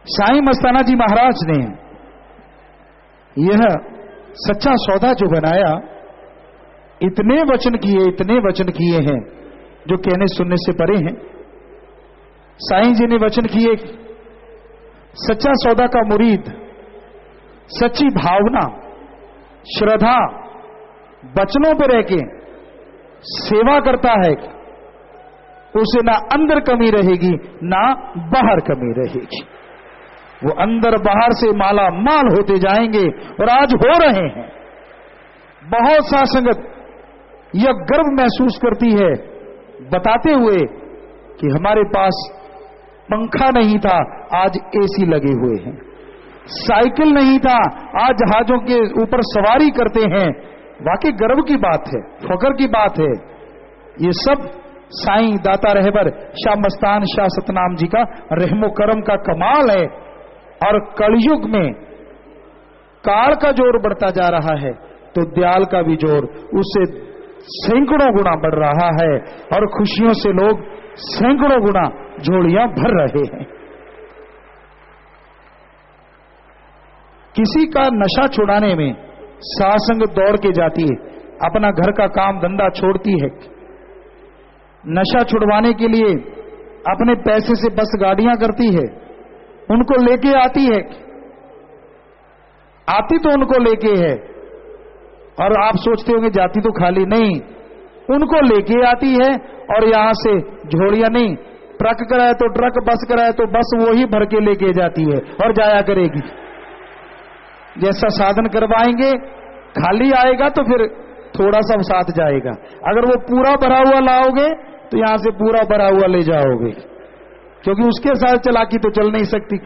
साईं मस्ताना जी महाराज ने यह सच्चा सौदा जो बनाया, इतने वचन किए हैं जो कहने सुनने से परे हैं। साईं जी ने वचन किए, सच्चा सौदा का मुरीद सच्ची भावना श्रद्धा वचनों पर रह के सेवा करता है, उसे ना अंदर कमी रहेगी ना बाहर कमी रहेगी। वो अंदर बाहर से माला माल होते जाएंगे और आज हो रहे हैं। बहुत सा संगत यह गर्व महसूस करती है बताते हुए कि हमारे पास पंखा नहीं था, आज एसी लगे हुए हैं। साइकिल नहीं था, आज जहाजों के ऊपर सवारी करते हैं। वाकई गर्व की बात है, फख्र की बात है। ये सब साईं दाता रहबर शाह मस्तान शाह सतनाम जी का रहमो करम का कमाल है। और कलयुग में काल का जोर बढ़ता जा रहा है तो दयाल का भी जोर उससे सैकड़ों गुना बढ़ रहा है और खुशियों से लोग सैकड़ों गुना झोलियां भर रहे हैं। किसी का नशा छुड़ाने में सासंग दौड़ के जाती है, अपना घर का काम धंधा छोड़ती है, नशा छुड़वाने के लिए अपने पैसे से बस गाड़ियां करती है, उनको लेके आती है, आती तो उनको लेके है। और आप सोचते होंगे जाती तो खाली नहीं, उनको लेके आती है और यहां से झोलियां नहीं, ट्रक कराए तो ट्रक, बस कराए तो बस, वो ही भर के लेके जाती है और जाया करेगी। जैसा साधन करवाएंगे खाली आएगा तो फिर थोड़ा सा साथ जाएगा, अगर वो पूरा भरा हुआ लाओगे तो यहां से पूरा भरा हुआ ले जाओगे, क्योंकि उसके साथ चालाकी तो चल नहीं सकती।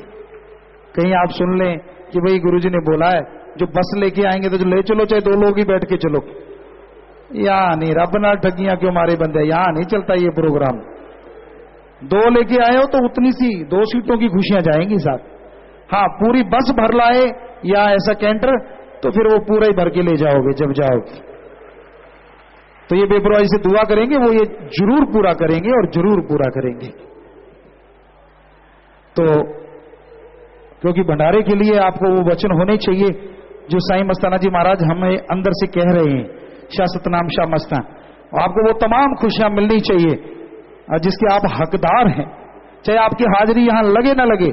कहीं आप सुन लें कि भाई गुरुजी ने बोला है जो बस लेके आएंगे तो जो ले चलो, चाहे 2 लोग ही बैठ के चलो। यहां नहीं, रब ना ठगियां क्यों मारे बंदे, यहां नहीं चलता ये प्रोग्राम। 2 लेके आए हो तो उतनी सी 2 सीटों की खुशियां जाएंगी साथ। हाँ, पूरी बस भर लाए या ऐसा कैंटर तो फिर वो पूरा ही भर के ले जाओगे जब जाओगे। तो ये बेपरवाही से दुआ करेंगे, वो ये जरूर पूरा करेंगे और जरूर पूरा करेंगे। तो क्योंकि भंडारे के लिए आपको वो वचन होने चाहिए जो साईं मस्ताना जी महाराज हमें अंदर से कह रहे हैं, शाह सतनाम शाह मस्तान। आपको वो तमाम खुशियां मिलनी चाहिए जिसके आप हकदार हैं, चाहे आपकी हाजिरी यहां लगे ना लगे,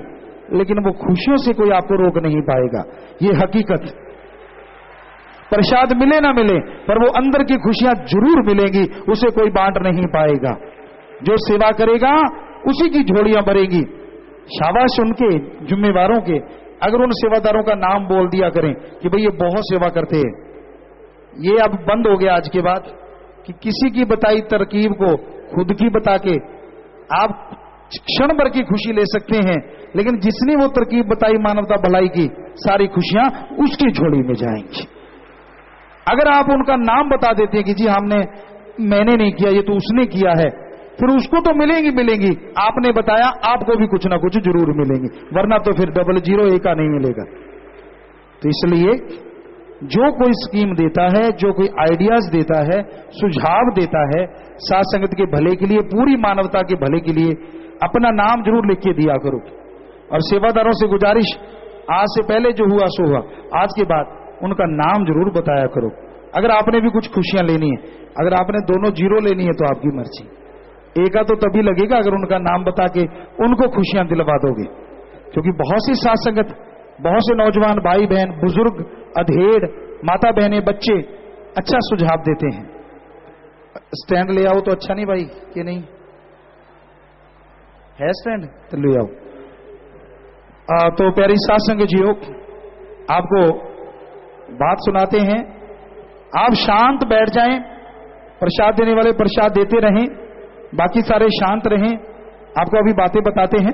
लेकिन वो खुशियों से कोई आपको रोक नहीं पाएगा। ये हकीकत, प्रसाद मिले ना मिले पर वो अंदर की खुशियां जरूर मिलेंगी, उसे कोई बांट नहीं पाएगा। जो सेवा करेगा उसी की झोलियां भरेगी। शाबाश उनके जिम्मेवारों के, अगर उन सेवादारों का नाम बोल दिया करें कि भाई ये बहुत सेवा करते हैं। ये अब बंद हो गया आज के बाद कि किसी की बताई तरकीब को खुद की बता के आप क्षण भर की खुशी ले सकते हैं, लेकिन जिसने वो तरकीब बताई मानवता भलाई की, सारी खुशियां उसकी झोली में जाएंगी। अगर आप उनका नाम बता देते हैं कि जी मैंने नहीं किया, ये तो उसने किया है, फिर उसको तो मिलेंगी। आपने बताया, आपको भी कुछ ना कुछ जरूर मिलेंगी, वरना तो फिर 001 का नहीं मिलेगा। तो इसलिए जो कोई स्कीम देता है, जो कोई आइडियाज देता है, सुझाव देता है साथ संगत के भले के लिए, पूरी मानवता के भले के लिए, अपना नाम जरूर लिख के दिया करो। और सेवादारों से गुजारिश, आज से पहले जो हुआ सो हुआ, आज के बाद उनका नाम जरूर बताया करो। अगर आपने भी कुछ खुशियां लेनी है, अगर आपने दोनों 0 लेनी है तो आपकी मर्जी, एका तो तभी लगेगा अगर उनका नाम बता के उनको खुशियां दिलवा दोगे। क्योंकि बहुत सी साथ संगत, बहुत से नौजवान भाई बहन, बुजुर्ग, अधेड़, माता बहनें, बच्चे अच्छा सुझाव देते हैं, स्टैंड ले आओ तो अच्छा नहीं भाई कि नहीं है स्टैंड, तो ले आओ। तो प्यारी साथ संगत जियो, आपको बात सुनाते हैं, आप शांत बैठ जाएं, प्रसाद देने वाले प्रसाद देते रहें, बाकी सारे शांत रहें। आपको अभी बातें बताते हैं।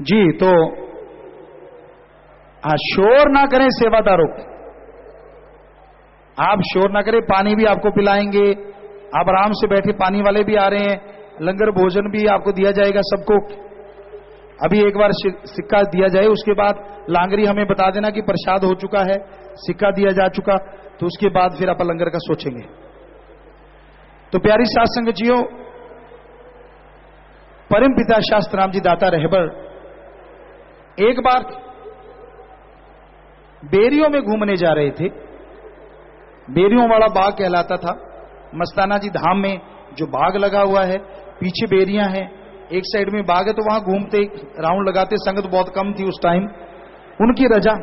जी, तो शोर ना करें सेवादारों, आप शोर ना करें। पानी भी आपको पिलाएंगे, आप आराम से बैठे, पानी वाले भी आ रहे हैं, लंगर भोजन भी आपको दिया जाएगा सबको। अभी एक बार सिक्का दिया जाए, उसके बाद लांगरी हमें बता देना कि प्रसाद हो चुका है, सिक्का दिया जा चुका, तो उसके बाद फिर आप लंगर का सोचेंगे। तो प्यारी साध संगतियों, परम पिता शास्त्राम जी दाता रहबर एक बार बेरियों में घूमने जा रहे थे। बेरियों वाला बाग कहलाता था। मस्ताना जी धाम में जो बाग लगा हुआ है, पीछे बेरियां हैं, एक साइड में बाग है, तो वहां घूमते राउंड लगाते। संगत बहुत कम थी उस टाइम। उनकी रजा,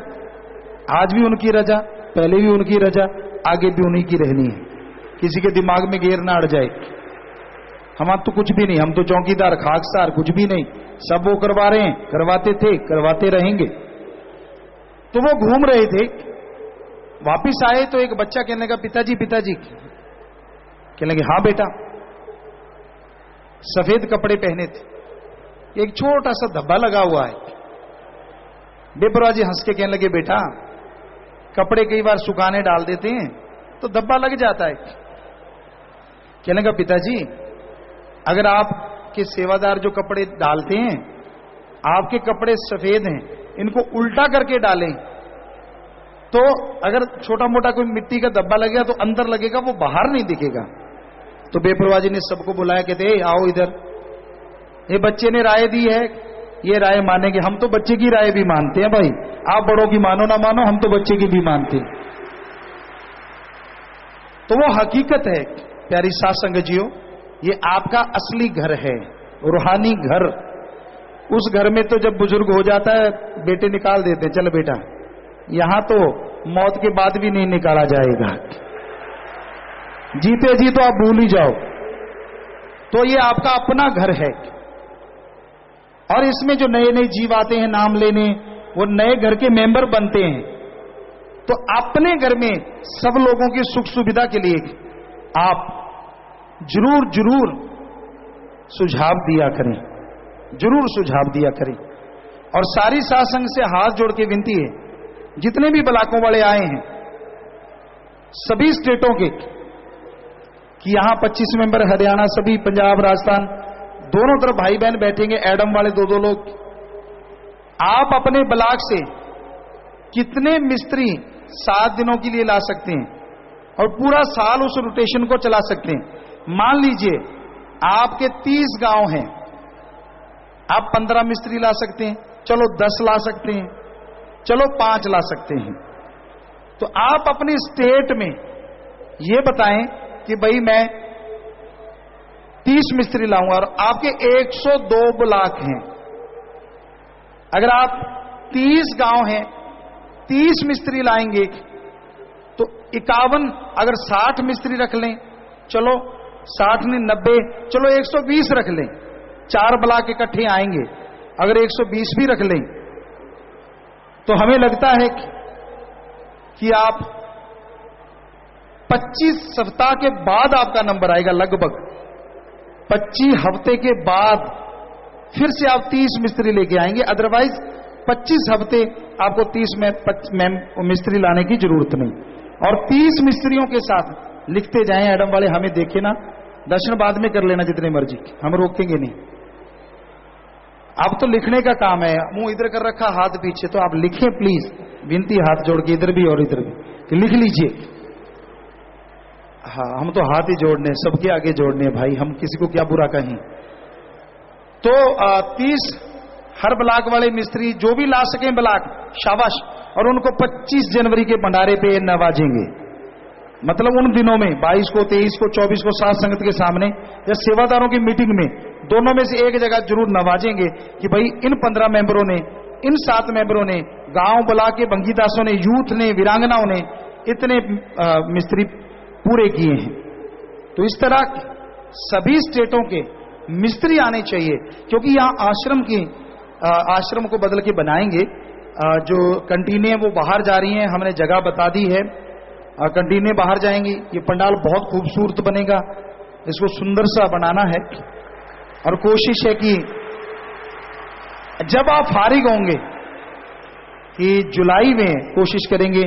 आज भी उनकी रजा, पहले भी उनकी रजा, आगे भी उन्हीं की रहनी है। किसी के दिमाग में घेर ना अड़ जाए। हम तो कुछ भी नहीं, हम तो चौकीदार खाकसार कुछ भी नहीं, सब वो करवा रहे हैं, करवाते थे, करवाते रहेंगे। तो वो घूम रहे थे, वापिस आए तो एक बच्चा कहने लगा, पिताजी पिताजी। कहने लगे, हाँ बेटा। सफेद कपड़े पहने थे, एक छोटा सा धब्बा लगा हुआ है। बेपरवाह जी हंस के कहने लगे, बेटा कपड़े कई बार सुखाने डाल देते हैं तो धब्बा लग जाता है। कहने लगा, पिताजी अगर आपके सेवादार जो कपड़े डालते हैं, आपके कपड़े सफेद हैं, इनको उल्टा करके डालें तो अगर छोटा मोटा कोई मिट्टी का धब्बा लगेगा तो अंदर लगेगा, वो बाहर नहीं दिखेगा। तो बेपरवाह जी ने सबको बुलाया, कहते आओ इधर, ये बच्चे ने राय दी है, ये राय मानेंगे। हम तो बच्चे की राय भी मानते हैं भाई, आप बड़ों की मानो ना मानो, हम तो बच्चे की भी मानते हैं। तो वो हकीकत है प्यारी साध संगतियों, ये आपका असली घर है, रूहानी घर। उस घर में तो जब बुजुर्ग हो जाता है, बेटे निकाल देते हैं, चल बेटा। यहां तो मौत के बाद भी नहीं निकाला जाएगा, जीते जी तो आप भूल ही जाओ। तो ये आपका अपना घर है। और इसमें जो नए नए जीव आते हैं नाम लेने, वो नए घर के मेंबर बनते हैं। तो अपने घर में सब लोगों की सुख सुविधा के लिए आप जरूर जरूर सुझाव दिया करें, जरूर सुझाव दिया करें। और सारी साध संग से हाथ जोड़ के विनती है, जितने भी ब्लॉकों वाले आए हैं सभी स्टेटों के, कि यहां 25 मेंबर, हरियाणा, सभी पंजाब, राजस्थान, दोनों तरफ भाई बहन बैठेंगे, एडम वाले 2-2 लोग। आप अपने ब्लॉक से कितने मिस्त्री 7 दिनों के लिए ला सकते हैं और पूरा साल उस रोटेशन को चला सकते हैं। मान लीजिए आपके 30 गांव हैं, आप 15 मिस्त्री ला सकते हैं, चलो 10 ला सकते हैं, चलो 5 ला सकते हैं। तो आप अपनी स्टेट में ये बताएं कि भाई मैं 30 मिस्त्री लाऊंगा, और आपके 102 ब्लॉक हैं। अगर आप 30 गांव हैं, 30 मिस्त्री लाएंगे तो 51, अगर 60 मिस्त्री रख लें, चलो 60 नहीं 90, चलो 120 रख लें, 4 ब्लॉक इकट्ठे आएंगे। अगर 120 भी रख लें तो हमें लगता है कि आप 25 सप्ताह के बाद आपका नंबर आएगा। लगभग 25 हफ्ते के बाद फिर से आप 30 मिस्त्री लेके आएंगे। अदरवाइज 25 हफ्ते आपको 30 में मिस्त्री लाने की जरूरत नहीं। और 30 मिस्त्रियों के साथ लिखते जाएं। एडम वाले हमें देखे ना, दर्शन बाद में कर लेना जितने मर्जी, हम रोकेंगे नहीं। अब तो लिखने का काम है, मुंह इधर कर रखा, हाथ पीछे, तो आप लिखें प्लीज, विनती हाथ जोड़ के, इधर भी और इधर भी, कि लिख लीजिए। हाँ, हम तो हाथ ही जोड़ने, सबके आगे जोड़ने भाई, हम किसी को क्या बुरा कहें। तो 30 हर ब्लॉक वाले मिस्त्री जो भी ला सकें ब्लॉक, शाबाश। और उनको 25 जनवरी के भंडारे पे नवाजेंगे। मतलब उन दिनों में 22 को, 23 को, 24 को साध संगत के सामने या सेवादारों की मीटिंग में, दोनों में से एक जगह जरूर नवाजेंगे कि भाई इन 15 मेंबरों ने, इन 7 मेंबरों ने, गांव ब्लॉक के भंगीदासों ने, यूथ ने, वीरांगनाओं ने इतने मिस्त्री पूरे किए हैं। तो इस तरह सभी स्टेटों के मिस्त्री आने चाहिए, क्योंकि यहां आश्रम को बदल के बनाएंगे। जो कंटीनें वो बाहर जा रही हैं, हमने जगह बता दी है, कंटीनें बाहर जाएंगी। ये पंडाल बहुत खूबसूरत बनेगा, इसको सुंदर सा बनाना है। और कोशिश है कि जब आप फारिग होंगे, कि जुलाई में कोशिश करेंगे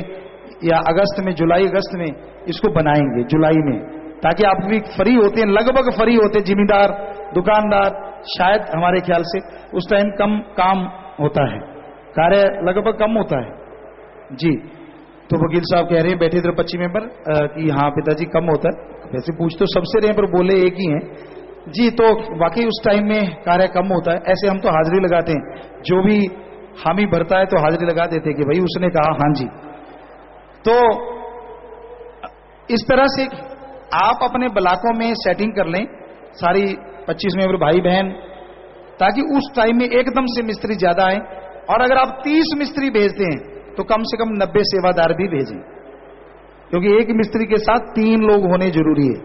या अगस्त में, जुलाई अगस्त में इसको बनाएंगे, जुलाई में, ताकि आप भी फ्री होते हैं, लगभग फ्री होते, जिम्मेदार, दुकानदार, शायद हमारे ख्याल से उस टाइम कम काम होता है, कार्य लगभग कम होता है जी। तो वकील साहब कह रहे हैं, बैठे इधर 25 मेंबर, कि हाँ पिताजी कम होता है, वैसे पूछ तो सबसे रहे पर बोले एक ही हैं जी। तो वाकई उस टाइम में कार्य कम होता है। ऐसे हम तो हाजिरी लगाते हैं, जो भी हामी भरता है तो हाजिरी लगा देते कि भाई उसने कहा हाँ जी। तो इस तरह से आप अपने ब्लॉकों में सेटिंग कर लें सारी 25 मेंबर भाई बहन, ताकि उस टाइम में एकदम से मिस्त्री ज्यादा आए। और अगर आप 30 मिस्त्री भेजते हैं तो कम से कम 90 सेवादार भी भेजें, क्योंकि एक मिस्त्री के साथ 3 लोग होने जरूरी है।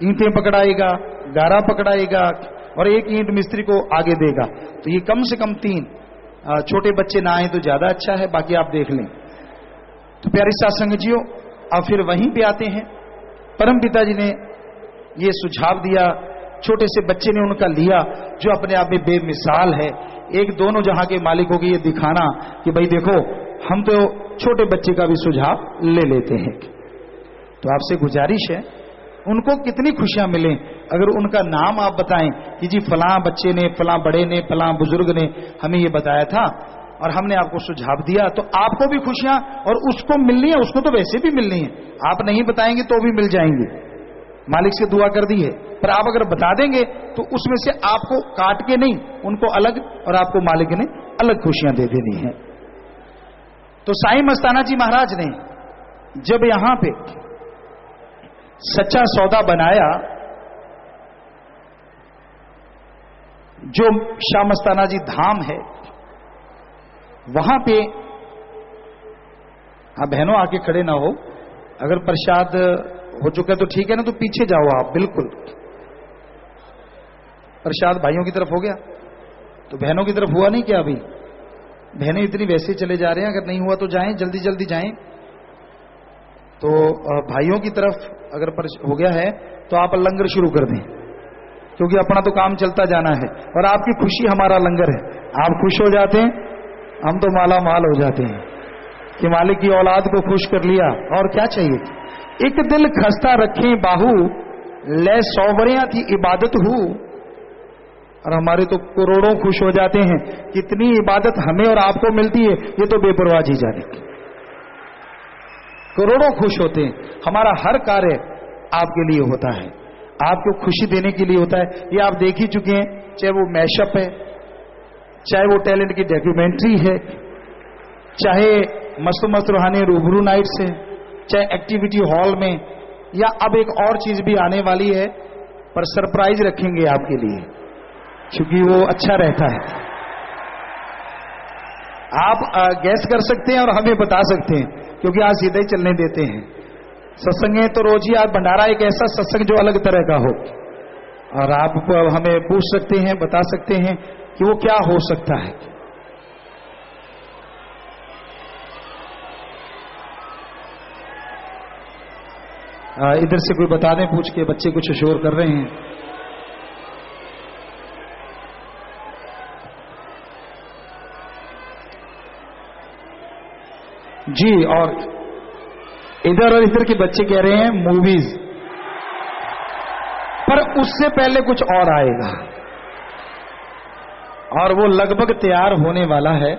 ईंटें पकड़ाएगा, गारा पकड़ाएगा और एक ईंट मिस्त्री को आगे देगा, तो ये कम से कम 3। छोटे बच्चे ना आए तो ज्यादा अच्छा है, बाकी आप देख लें। तो प्यारी साथ संगतियों, अब फिर वहीं पे आते हैं। परम पिताजी ने ये सुझाव दिया, छोटे से बच्चे ने उनका लिया, जो अपने आप में बेमिसाल है। एक दोनों जहां के मालिकों को ये दिखाना कि भाई देखो, हम तो छोटे बच्चे का भी सुझाव ले लेते हैं। तो आपसे गुजारिश है, उनको कितनी खुशियां मिलें अगर उनका नाम आप बताएं कि जी फलां बच्चे ने, फलां बड़े ने, फलां बुजुर्ग ने हमें ये बताया था और हमने आपको सुझाव दिया। तो आपको भी खुशियां, और उसको मिलनी है, उसको तो वैसे भी मिलनी है। आप नहीं बताएंगे तो भी मिल जाएंगे, मालिक से दुआ कर दी है। पर आप अगर बता देंगे तो उसमें से आपको काट के नहीं, उनको अलग, और आपको मालिक ने अलग खुशियां दे देनी है। तो साईं मस्ताना जी महाराज ने जब यहां पे सच्चा सौदा बनाया, जो शाह मस्ताना जी धाम है, वहां पे आप बहनों आके खड़े ना हो, अगर प्रसाद हो चुका है तो ठीक है ना, तो पीछे जाओ आप। बिल्कुल प्रसाद भाइयों की तरफ हो गया, तो बहनों की तरफ हुआ नहीं क्या? अभी बहनें इतनी वैसे चले जा रहे हैं, अगर नहीं हुआ तो जाएं, जल्दी जल्दी जाएं। तो भाइयों की तरफ अगर हो गया है तो आप लंगर शुरू कर दें, क्योंकि अपना तो काम चलता जाना है और आपकी खुशी हमारा लंगर है। आप खुश हो जाते हैं, हम तो माला माल हो जाते हैं कि मालिक की औलाद को खुश कर लिया, और क्या चाहिए। एक दिल खस्ता रखें बाहू, ले 100 बरियां थी इबादत हूं। और हमारे तो करोड़ों खुश हो जाते हैं, कितनी इबादत हमें और आपको मिलती है, ये तो बेपरवाह जी जाने। करोड़ों खुश होते हैं, हमारा हर कार्य आपके लिए होता है, आपको खुशी देने के लिए होता है। ये आप देख ही चुके हैं, चाहे वो मैशअप है, चाहे वो टैलेंट की डॉक्यूमेंट्री है, चाहे मस्त मस्त रूहानी रूबरू नाइट्स है, चाहे एक्टिविटी हॉल में, या अब एक और चीज भी आने वाली है, पर सरप्राइज रखेंगे आपके लिए, क्योंकि वो अच्छा रहता है। आप गैस कर सकते हैं और हमें बता सकते हैं, क्योंकि आज सीधे ही चलने देते हैं। सत्संग है तो रोज ही आज भंडारा एक ऐसा सत्संग जो अलग तरह का हो, और आप हमें पूछ सकते हैं, बता सकते हैं कि वो क्या हो सकता है। इधर से कोई बता दें, पूछ के, बच्चे कुछ शोर कर रहे हैं। जी, और इधर और इधर के बच्चे कह रहे हैं मूवीज, पर उससे पहले कुछ और आएगा, और वो लगभग तैयार होने वाला है,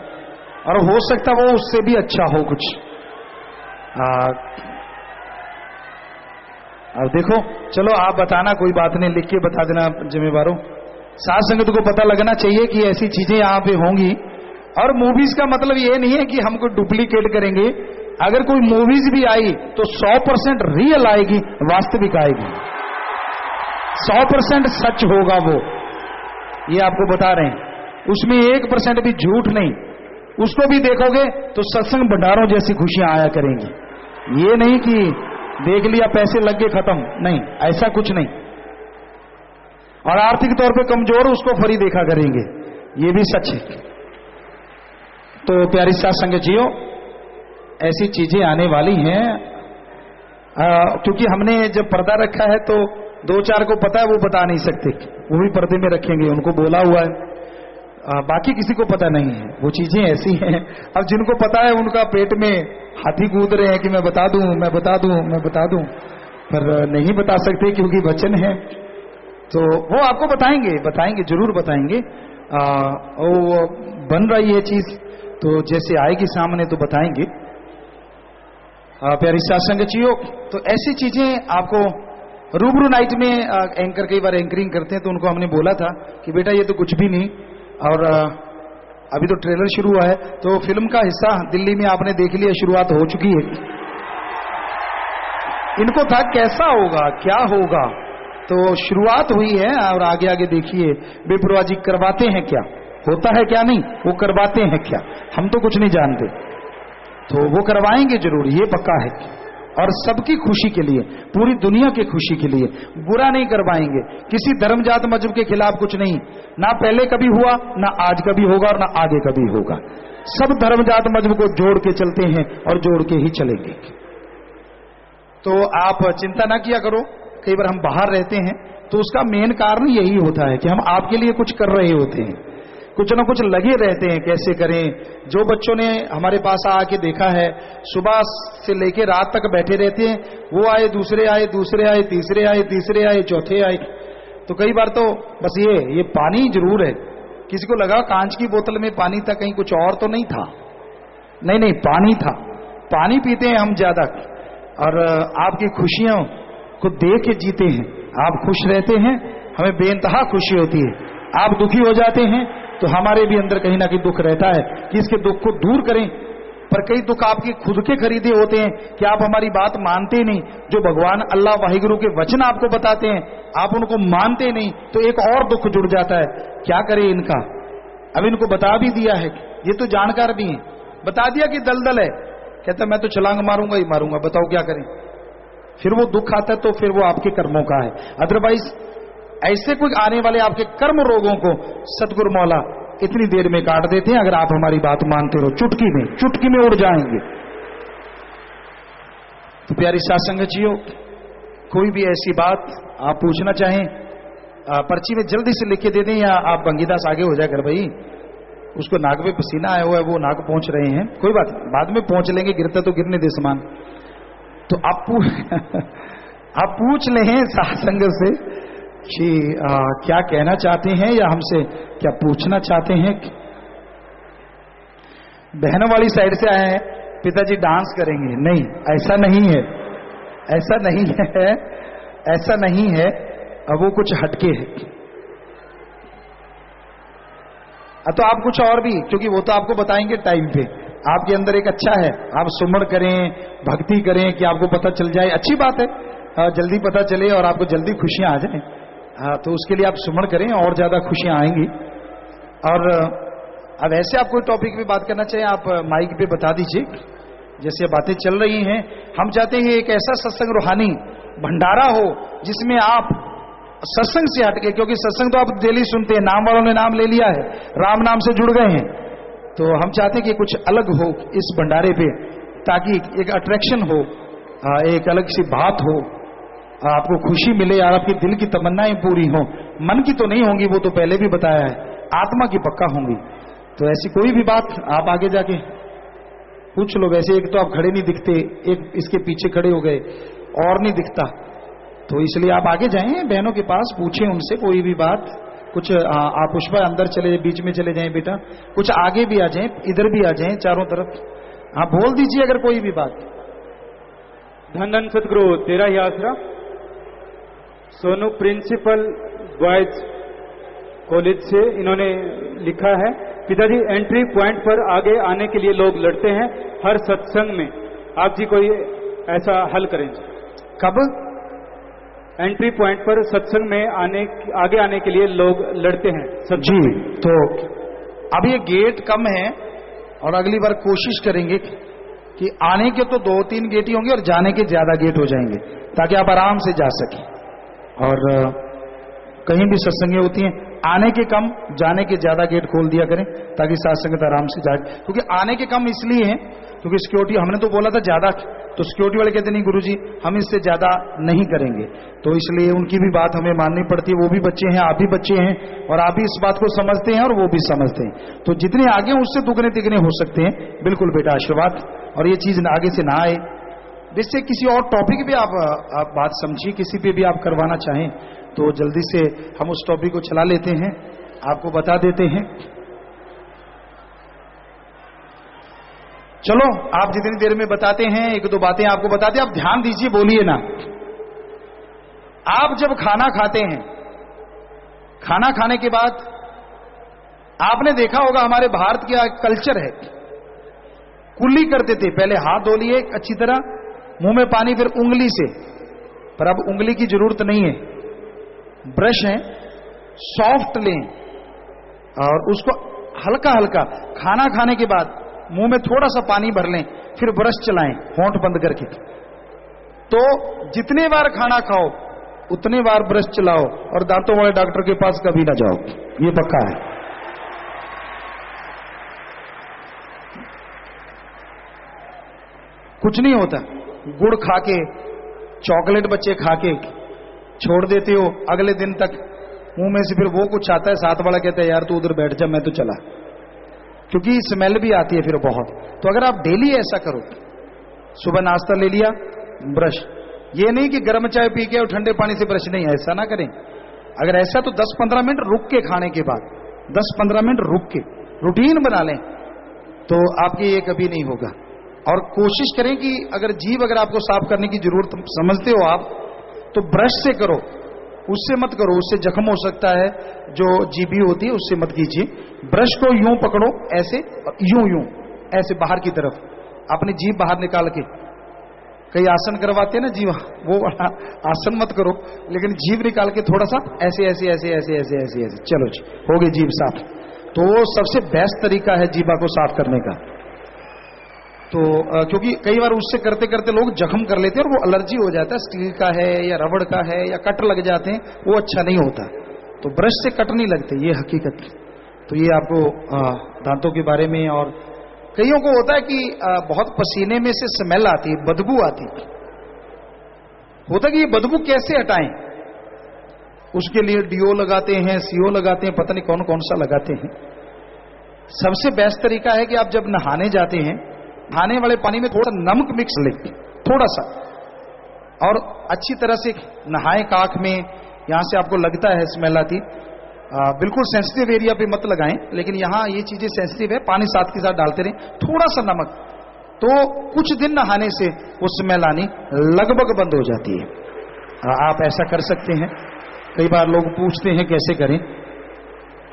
और हो सकता वो उससे भी अच्छा हो कुछ। अब देखो, चलो आप बताना, कोई बात नहीं, लिख के बता देना जिम्मेवारों। साथ संगत को पता लगना चाहिए कि ऐसी चीजें यहां पे होंगी। और मूवीज का मतलब ये नहीं है कि हम कोई डुप्लीकेट करेंगे। अगर कोई मूवीज भी आई तो 100% रियल आएगी, वास्तविक आएगी, 100% सच होगा वो, ये आपको बता रहे हैं। उसमें 1% भी झूठ नहीं। उसको भी देखोगे तो सत्संग भंडारों जैसी खुशियां आया करेंगी। ये नहीं कि देख लिया पैसे लग गए खत्म, नहीं, ऐसा कुछ नहीं। और आर्थिक तौर पे कमजोर उसको फ्री देखा करेंगे, ये भी सच है। तो प्यारी साथ संगतियों, ऐसी चीजें आने वाली हैं। क्योंकि हमने जब पर्दा रखा है तो 2-4 को पता है, वो बता नहीं सकते, वो भी पर्दे में रखेंगे, उनको बोला हुआ है। बाकी किसी को पता नहीं है, वो चीजें ऐसी हैं। अब जिनको पता है उनका पेट में हाथी कूद रहे हैं कि मैं बता दूं, मैं बता दूं, मैं बता दूं, पर नहीं बता सकते क्योंकि वचन है। तो वो आपको बताएंगे, बताएंगे, जरूर बताएंगे। वो बन रही है चीज, तो जैसे आएगी सामने तो बताएंगे। प्यारी साथ संगतियों, तो ऐसी चीजें आपको रूबरू नाइट में एंकर कई बार एंकरिंग करते हैं, तो उनको हमने बोला था कि बेटा ये तो कुछ भी नहीं, और अभी तो ट्रेलर शुरू हुआ है, तो फिल्म का हिस्सा दिल्ली में आपने देख लिया, शुरुआत हो चुकी है। इनको था कैसा होगा, क्या होगा, तो शुरुआत हुई है, और आगे आगे देखिए। बेपरवाह जी करवाते हैं क्या, होता है क्या नहीं, वो करवाते हैं क्या, हम तो कुछ नहीं जानते, तो वो करवाएंगे जरूर, ये पक्का है, और सबकी खुशी के लिए, पूरी दुनिया की खुशी के लिए। बुरा नहीं करवाएंगे, किसी धर्म जात मजहब के खिलाफ कुछ नहीं, ना पहले कभी हुआ, ना आज कभी होगा, और ना आगे कभी होगा। सब धर्म जात मजहब को जोड़ के चलते हैं और जोड़ के ही चलेंगे। तो आप चिंता ना किया करो। कई बार हम बाहर रहते हैं तो उसका मेन कारण यही होता है कि हम आपके लिए कुछ कर रहे होते हैं, कुछ ना कुछ लगे रहते हैं, कैसे करें। जो बच्चों ने हमारे पास आके देखा है, सुबह से लेकर रात तक बैठे रहते हैं, वो आए, दूसरे आए, दूसरे आए, तीसरे आए, तीसरे आए, चौथे आए। तो कई बार तो बस ये पानी जरूर है, किसी को लगा कांच की बोतल में पानी था, कहीं कुछ और तो नहीं था, नहीं, पानी था। पानी पीते हैं हम ज्यादा, और आपकी खुशियों को देख के जीते हैं। आप खुश रहते हैं, हमें बेइंतहा खुशी होती है। आप दुखी हो जाते हैं तो हमारे भी अंदर कहीं ना कहीं दुख रहता है कि इसके दुख को दूर करें। पर कई दुख आपके खुद के खरीदे होते हैं कि आप हमारी बात मानते नहीं। जो भगवान अल्लाह वाहिगुरु के वचन आपको बताते हैं, आप उनको मानते नहीं, तो एक और दुख जुड़ जाता है। क्या करें इनका, अब इनको बता भी दिया है, ये तो जानकार भी हैं, बता दिया कि दलदल है, कहता मैं तो छलांग मारूंगा ही मारूंगा, बताओ क्या करें। फिर वो दुख आता है तो फिर वो आपके कर्मों का है। अदरवाइज ऐसे कोई आने वाले आपके कर्म रोगों को सतगुरु मौला इतनी देर में काट देते हैं, अगर आप हमारी बात मानते रहो, चुटकी में उड़ जाएंगे। तो प्यारी साध संगत जियो, कोई भी ऐसी बात आप पूछना चाहें, पर्ची में जल्दी से लिख के दे दें, या आप भंगीदास आगे हो जाकर भाई, उसको नाक पे पसीना आया हुआ है, वो नाक पहुंच रहे हैं, कोई बात नहीं, बाद में पहुंच लेंगे, गिरता तो गिरने दे समान। तो आप पूछ लें साध संगत से कि क्या कहना चाहते हैं, या हमसे क्या पूछना चाहते हैं। बहनों वाली साइड से आए हैं, पिताजी डांस करेंगे, नहीं ऐसा नहीं है, ऐसा नहीं है, ऐसा नहीं है, अब वो कुछ हटके है। तो आप कुछ और भी, क्योंकि वो तो आपको बताएंगे टाइम पे, आपके अंदर एक अच्छा है, आप सुमन करें, भक्ति करें, कि आपको पता चल जाए, अच्छी बात है, जल्दी पता चले और आपको जल्दी खुशियां आ जाए। तो उसके लिए आप सुमन करें, और ज्यादा खुशियां आएंगी। और अब ऐसे आप कोई टॉपिक पे बात करना चाहिए, आप माइक पे बता दीजिए, जैसे बातें चल रही हैं। हम चाहते हैं एक ऐसा सत्संग रूहानी भंडारा हो जिसमें आप सत्संग से हटके, क्योंकि सत्संग तो आप डेली सुनते हैं, नाम वालों ने नाम ले लिया है, राम नाम से जुड़ गए हैं, तो हम चाहते हैं कि कुछ अलग हो इस भंडारे पे, ताकि एक अट्रैक्शन हो, एक अलग सी बात हो, आपको खुशी मिले, और आपकी दिल की तमन्नाएं पूरी हो। मन की तो नहीं होंगी, वो तो पहले भी बताया है, आत्मा की पक्का होंगी। तो ऐसी कोई भी बात आप आगे जाके पूछ लो। वैसे एक तो आप खड़े नहीं दिखते, एक इसके पीछे खड़े हो गए और नहीं दिखता, तो इसलिए आप आगे जाएं, बहनों के पास पूछें उनसे कोई भी बात। कुछ आप पुष्पा अंदर चले, बीच में चले जाएं बेटा, कुछ आगे भी आ जाएं, इधर भी आ जाएं, चारों तरफ आप बोल दीजिए अगर कोई भी बात। धन धन सतगुरु तेरा ही आसरा। सोनू प्रिंसिपल बॉयज कॉलेज से इन्होंने लिखा है, पिताजी एंट्री पॉइंट पर आगे आने के लिए लोग लड़ते हैं हर सत्संग में, आप जी कोई ऐसा हल करें। कब एंट्री पॉइंट पर सत्संग में आगे आने के लिए लोग लड़ते हैं जी, तो अब ये गेट कम है, और अगली बार कोशिश करेंगे कि आने के तो 2-3 गेट ही होंगे और जाने के ज्यादा गेट हो जाएंगे, ताकि आप आराम से जा सकें। और कहीं भी सत्संगें होती हैं, आने के कम जाने के ज्यादा गेट खोल दिया करें, ताकि साथ संगत आराम से जाए। क्योंकि आने के कम इसलिए हैं क्योंकि सिक्योरिटी, हमने तो बोला था ज्यादा, तो सिक्योरिटी वाले कहते नहीं गुरुजी हम इससे ज्यादा नहीं करेंगे, तो इसलिए उनकी भी बात हमें माननी पड़ती है। वो भी बच्चे हैं, आप भी बच्चे हैं, और आप भी इस बात को समझते हैं और वो भी समझते हैं। तो जितने आगे उससे दुगने तिगने हो सकते हैं, बिल्कुल बेटा आशीर्वाद, और ये चीज आगे से ना आए। जिससे किसी और टॉपिक भी आप बात समझिए, किसी पे भी आप करवाना चाहें तो जल्दी से हम उस टॉपिक को चला लेते हैं, आपको बता देते हैं। चलो आप जितनी देर में बताते हैं, 1-2 बातें आपको बताते हैं, आप ध्यान दीजिए, बोलिए ना। आप जब खाना खाते हैं, खाना खाने के बाद आपने देखा होगा हमारे भारत का कल्चर है, कुल्ली करते थे, पहले हाथ धो लिए अच्छी तरह, मुंह में पानी, फिर उंगली से, पर अब उंगली की जरूरत नहीं है, ब्रश है, सॉफ्ट लें और उसको हल्का हल्का खाना खाने के बाद मुंह में थोड़ा सा पानी भर लें, फिर ब्रश चलाएं होंठ बंद करके। तो जितने बार खाना खाओ उतने बार ब्रश चलाओ और दांतों वाले डॉक्टर के पास कभी ना जाओ, ये पक्का है। कुछ नहीं होता, गुड़ खा के, चॉकलेट बच्चे खा के छोड़ देते हो, अगले दिन तक मुंह में से फिर वो कुछ आता है, साथ वाला कहता है यार तू उधर बैठ जा, मैं तो चला, क्योंकि स्मेल भी आती है फिर बहुत। तो अगर आप डेली ऐसा करो, सुबह नाश्ता ले लिया, ब्रश, ये नहीं कि गर्म चाय पी के और ठंडे पानी से ब्रश, नहीं, ऐसा ना करें। अगर ऐसा तो 10-15 मिनट रुक के, खाने के बाद 10-15 मिनट रुक के रूटीन बना लें, तो आपके ये कभी नहीं होगा। और कोशिश करें कि अगर जीभ अगर आपको साफ करने की जरूरत समझते हो आप, तो ब्रश से करो, उससे मत करो, उससे जख्म हो सकता है, जो जीभी होती है उससे मत कीजिए। ब्रश को यूं पकड़ो, ऐसे, यूं यूं ऐसे बाहर की तरफ, अपनी जीभ बाहर निकाल के, कई आसन करवाते हैं ना जीभ, वो आसन मत करो, लेकिन जीभ निकाल के थोड़ा सा ऐसे ऐसे ऐसे ऐसे ऐसे ऐसे ऐसे, चलो जी हो गई जीभ साफ। तो वो सबसे बेस्ट तरीका है जीभा को साफ करने का। तो क्योंकि कई बार उससे करते करते लोग जख्म कर लेते हैं और वो एलर्जी हो जाता है, स्टील का है या रबड़ का है या कट लग जाते हैं, वो अच्छा नहीं होता। तो ब्रश से कट नहीं लगते, ये हकीकत। तो ये आपको दांतों के बारे में। और कईयों को होता है कि बहुत पसीने में से स्मेल आती है, बदबू आती है, होता है कि ये बदबू कैसे हटाएं, उसके लिए डीओ लगाते हैं, सीओ लगाते हैं, पता नहीं कौन कौन सा लगाते हैं। सबसे बेस्ट तरीका है कि आप जब नहाने जाते हैं, नहाने वाले पानी में थोड़ा नमक मिक्स लें, थोड़ा सा, और अच्छी तरह से नहाए काख में, यहां से आपको लगता है स्मेल आती, बिल्कुल सेंसिटिव एरिया पे मत लगाएं, लेकिन यहां ये चीजें सेंसिटिव है, पानी साथ के साथ डालते रहें, थोड़ा सा नमक, तो कुछ दिन नहाने से वो स्मेल आनी लगभग बंद हो जाती है। आप ऐसा कर सकते हैं। कई बार लोग पूछते हैं कैसे करें,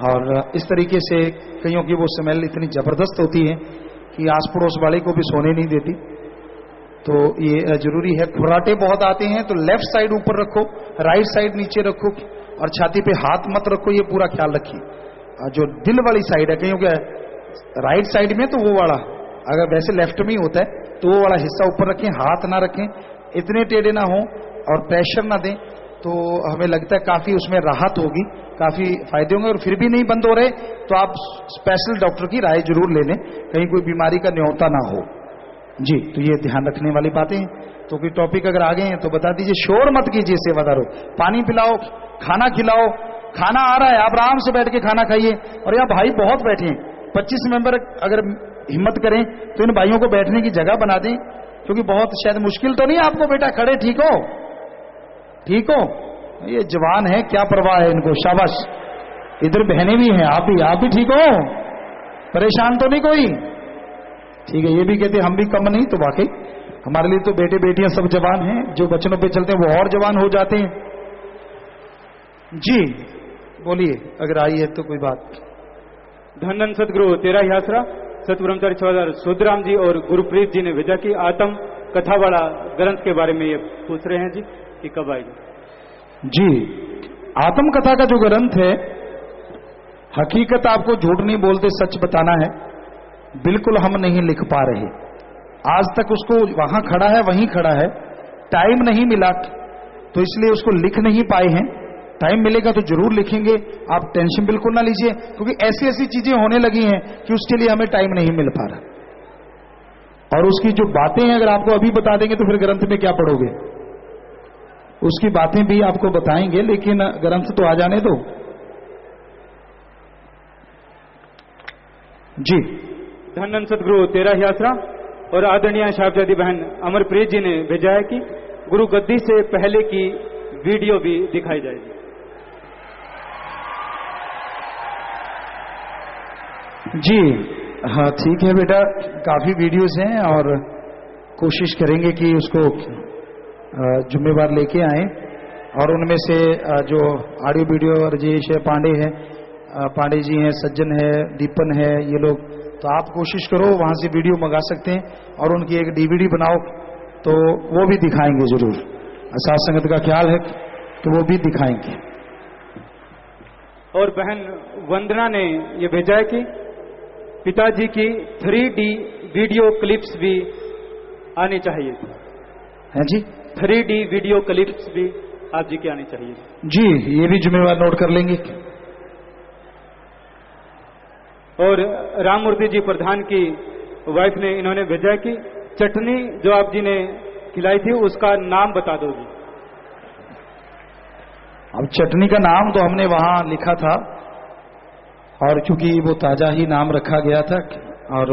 और इस तरीके से कईयों की वो स्मेल इतनी जबरदस्त होती है कि आस पड़ोस वाले को भी सोने नहीं देती। तो ये जरूरी है। खुराटे बहुत आते हैं, तो लेफ्ट साइड ऊपर रखो, राइट साइड नीचे रखो, और छाती पे हाथ मत रखो, ये पूरा ख्याल रखिए। जो दिल वाली साइड है, कहीं क्या राइट साइड में, तो वो वाला, अगर वैसे लेफ्ट में ही होता है तो वो वाला हिस्सा ऊपर रखें, हाथ ना रखें, इतने टेढ़े ना हो और प्रेशर ना दें, तो हमें लगता है काफी उसमें राहत होगी, काफी फायदे होंगे। और फिर भी नहीं बंद हो रहे तो आप स्पेशल डॉक्टर की राय जरूर ले लें, कहीं कोई बीमारी का न्योता ना हो जी। तो ये ध्यान रखने वाली बातें हैं। तो कोई टॉपिक अगर आ गए हैं तो बता दीजिए, शोर मत कीजिए सेवादारों, पानी पिलाओ, खाना खिलाओ, खाना आ रहा है आप आराम से बैठ के खाना खाइए। और यहाँ भाई बहुत बैठे हैं, 25 मेंबर, अगर हिम्मत करें तो इन भाइयों को बैठने की जगह बना दें, क्योंकि बहुत शायद मुश्किल तो नहीं आपको, बेटा खड़े ठीक हो, ठीक हो, ये जवान है, क्या परवाह है इनको, शाबाश। इधर बहनें भी हैं, आप भी ठीक हो, परेशान तो नहीं कोई, ठीक है। ये भी कहते हम भी कम नहीं, तो वाकई हमारे लिए तो बेटे बेटियां सब जवान हैं, जो बचनों पे चलते हैं वो और जवान हो जाते हैं जी। बोलिए अगर आई है तो कोई बात। धन सदगुरु तेरा ही आसरा सतब्रह्मचारी छावदार सुधराम जी और गुरप्रीत जी ने भेजा कि आत्म कथा वाला ग्रंथ के बारे में ये पूछ रहे हैं जी कि कब आएगी जी। आत्म कथा का जो ग्रंथ है, हकीकत आपको झूठ नहीं बोलते, सच बताना है, बिल्कुल हम नहीं लिख पा रहे आज तक। उसको वहां खड़ा है, वहीं खड़ा है, टाइम नहीं मिला तो इसलिए उसको लिख नहीं पाए हैं। टाइम मिलेगा तो जरूर लिखेंगे, आप टेंशन बिल्कुल ना लीजिए, क्योंकि ऐसी ऐसी चीजें होने लगी हैं कि उसके लिए हमें टाइम नहीं मिल पा रहा। और उसकी जो बातें हैं अगर आपको अभी बता देंगे तो फिर ग्रंथ में क्या पढ़ोगे, उसकी बातें भी आपको बताएंगे, लेकिन ग्रंथ तो आ जाने दो जी। धन सदगुरु तेरा ही आसरा और आदरणीय साहबजादी बहन अमरप्रीत जी ने भेजा है कि गुरु गद्दी से पहले की वीडियो भी दिखाई जाएगी जी। हाँ ठीक है बेटा, काफी वीडियोस हैं और कोशिश करेंगे कि उसको जुम्मेवार लेके आए। और उनमें से जो ऑडियो वीडियो रजेश है, पांडे है, पांडे जी हैं, सज्जन है, दीपन है, ये लोग, तो आप कोशिश करो वहां से वीडियो मंगा सकते हैं और उनकी एक डीवीडी बनाओ तो वो भी दिखाएंगे जरूर। साथ संगत का ख्याल है तो वो भी दिखाएंगे। और बहन वंदना ने ये भेजा है कि पिताजी की 3D वीडियो क्लिप्स भी आनी चाहिए। हैं जी? 3D वीडियो क्लिप्स भी आप जी की आनी चाहिए जी, ये भी जिम्मेवार नोट कर लेंगे। और राममूर्ति जी प्रधान की वाइफ ने इन्होंने भेजा कि चटनी जो आप जी ने खिलाई थी उसका नाम बता दो जी। अब चटनी का नाम तो हमने वहां लिखा था और क्योंकि वो ताजा ही नाम रखा गया था और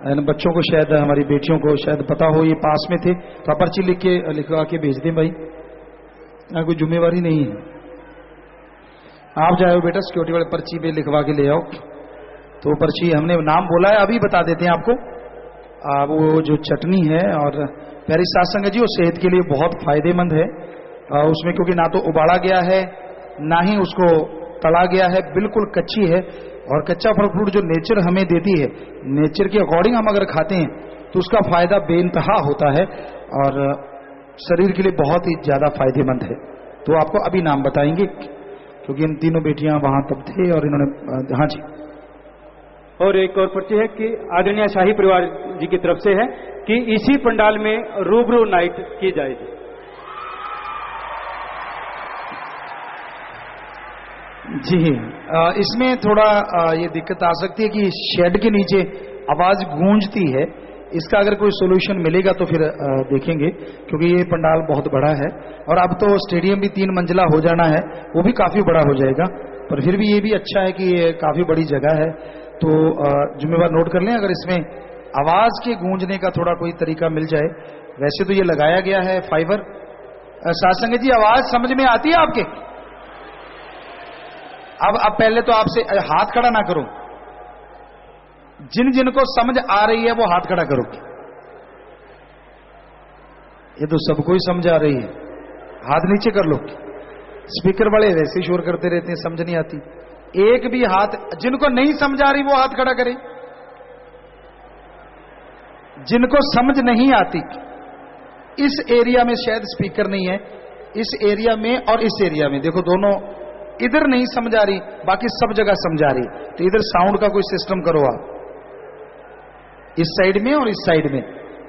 इन बच्चों को शायद, हमारी बेटियों को शायद पता हो, ये पास में थे तो आप पर्ची लिखवा के भेज दें भाई, यहाँ कोई जिम्मेवारी नहीं है। आप जाओ बेटा सिक्योरिटी वाले पर्ची पे लिखवा के ले आओ। तो पर्ची हमने नाम बोला है, अभी बता देते हैं आपको। वो जो चटनी है और प्यारी साथ संगत जी, वो सेहत के लिए बहुत फायदेमंद है। उसमें क्योंकि ना तो उबाला गया है ना ही उसको तला गया है, बिल्कुल कच्ची है। और कच्चा फल फ्रूट जो नेचर हमें देती है, नेचर के अकॉर्डिंग हम अगर खाते हैं तो उसका फायदा बेइंतहा होता है और शरीर के लिए बहुत ही ज्यादा फायदेमंद है। तो आपको अभी नाम बताएंगे क्योंकि इन तीनों बेटियां वहां तब थे और इन्होंने, हाँ जी। और एक और पर्ची है कि आदरणीय शाही परिवार जी की तरफ से है कि इसी पंडाल में रूबरू नाइट की जाएगी। जी, इसमें थोड़ा ये दिक्कत आ सकती है कि शेड के नीचे आवाज गूंजती है। इसका अगर कोई सोल्यूशन मिलेगा तो फिर देखेंगे क्योंकि ये पंडाल बहुत बड़ा है और अब तो स्टेडियम भी 3 मंजिला हो जाना है, वो भी काफी बड़ा हो जाएगा। पर फिर भी ये भी अच्छा है कि ये काफी बड़ी जगह है, तो जिम्मेवार नोट कर लें अगर इसमें आवाज के गूंजने का थोड़ा कोई तरीका मिल जाए। वैसे तो ये लगाया गया है फाइबर। सासंग जी, आवाज समझ में आती है आपके? अब पहले तो आपसे हाथ खड़ा ना करो, जिन जिनको समझ आ रही है वो हाथ खड़ा करो। ये तो सबको ही समझ आ रही है, हाथ नीचे कर लो। स्पीकर वाले वैसे ही शोर करते रहते हैं, समझ नहीं आती। एक भी हाथ, जिनको नहीं समझ आ रही वो हाथ खड़ा करे। जिनको समझ नहीं आती, इस एरिया में शायद स्पीकर नहीं है, इस एरिया में और इस एरिया में देखो, दोनों इधर नहीं समझ आ रही, बाकी सब जगह समझ आ रही। तो इधर साउंड का कोई सिस्टम करो आप, इस साइड में और इस साइड में।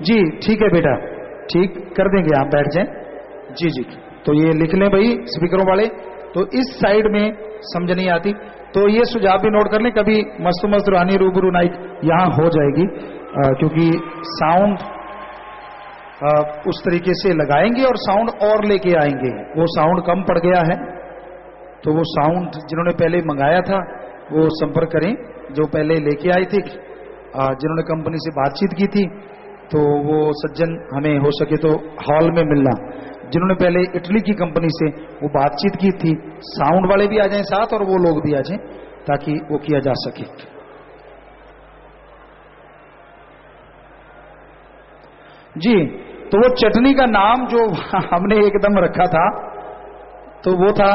जी ठीक है बेटा, ठीक कर देंगे, आप बैठ जाएं। जी जी, तो ये लिख लें भाई स्पीकरों वाले, तो इस साइड में समझ नहीं आती तो ये सुझाव भी नोट कर लें। कभी मस्त मस्त रूहानी रूबरू नाइट यहां हो जाएगी क्योंकि साउंड उस तरीके से लगाएंगे और साउंड और लेके आएंगे। वो साउंड कम पड़ गया है तो वो साउंड जिन्होंने पहले मंगाया था वो संपर्क करें, जो पहले लेके आए थे, जिन्होंने कंपनी से बातचीत की थी तो वो सज्जन हमें हो सके तो हॉल में मिलना। जिन्होंने पहले इटली की कंपनी से वो बातचीत की थी, साउंड वाले भी आ जाएं साथ और वो लोग भी आ जाएं ताकि वो किया जा सके। जी, तो वो चटनी का नाम जो हमने एकदम रखा था तो वो था,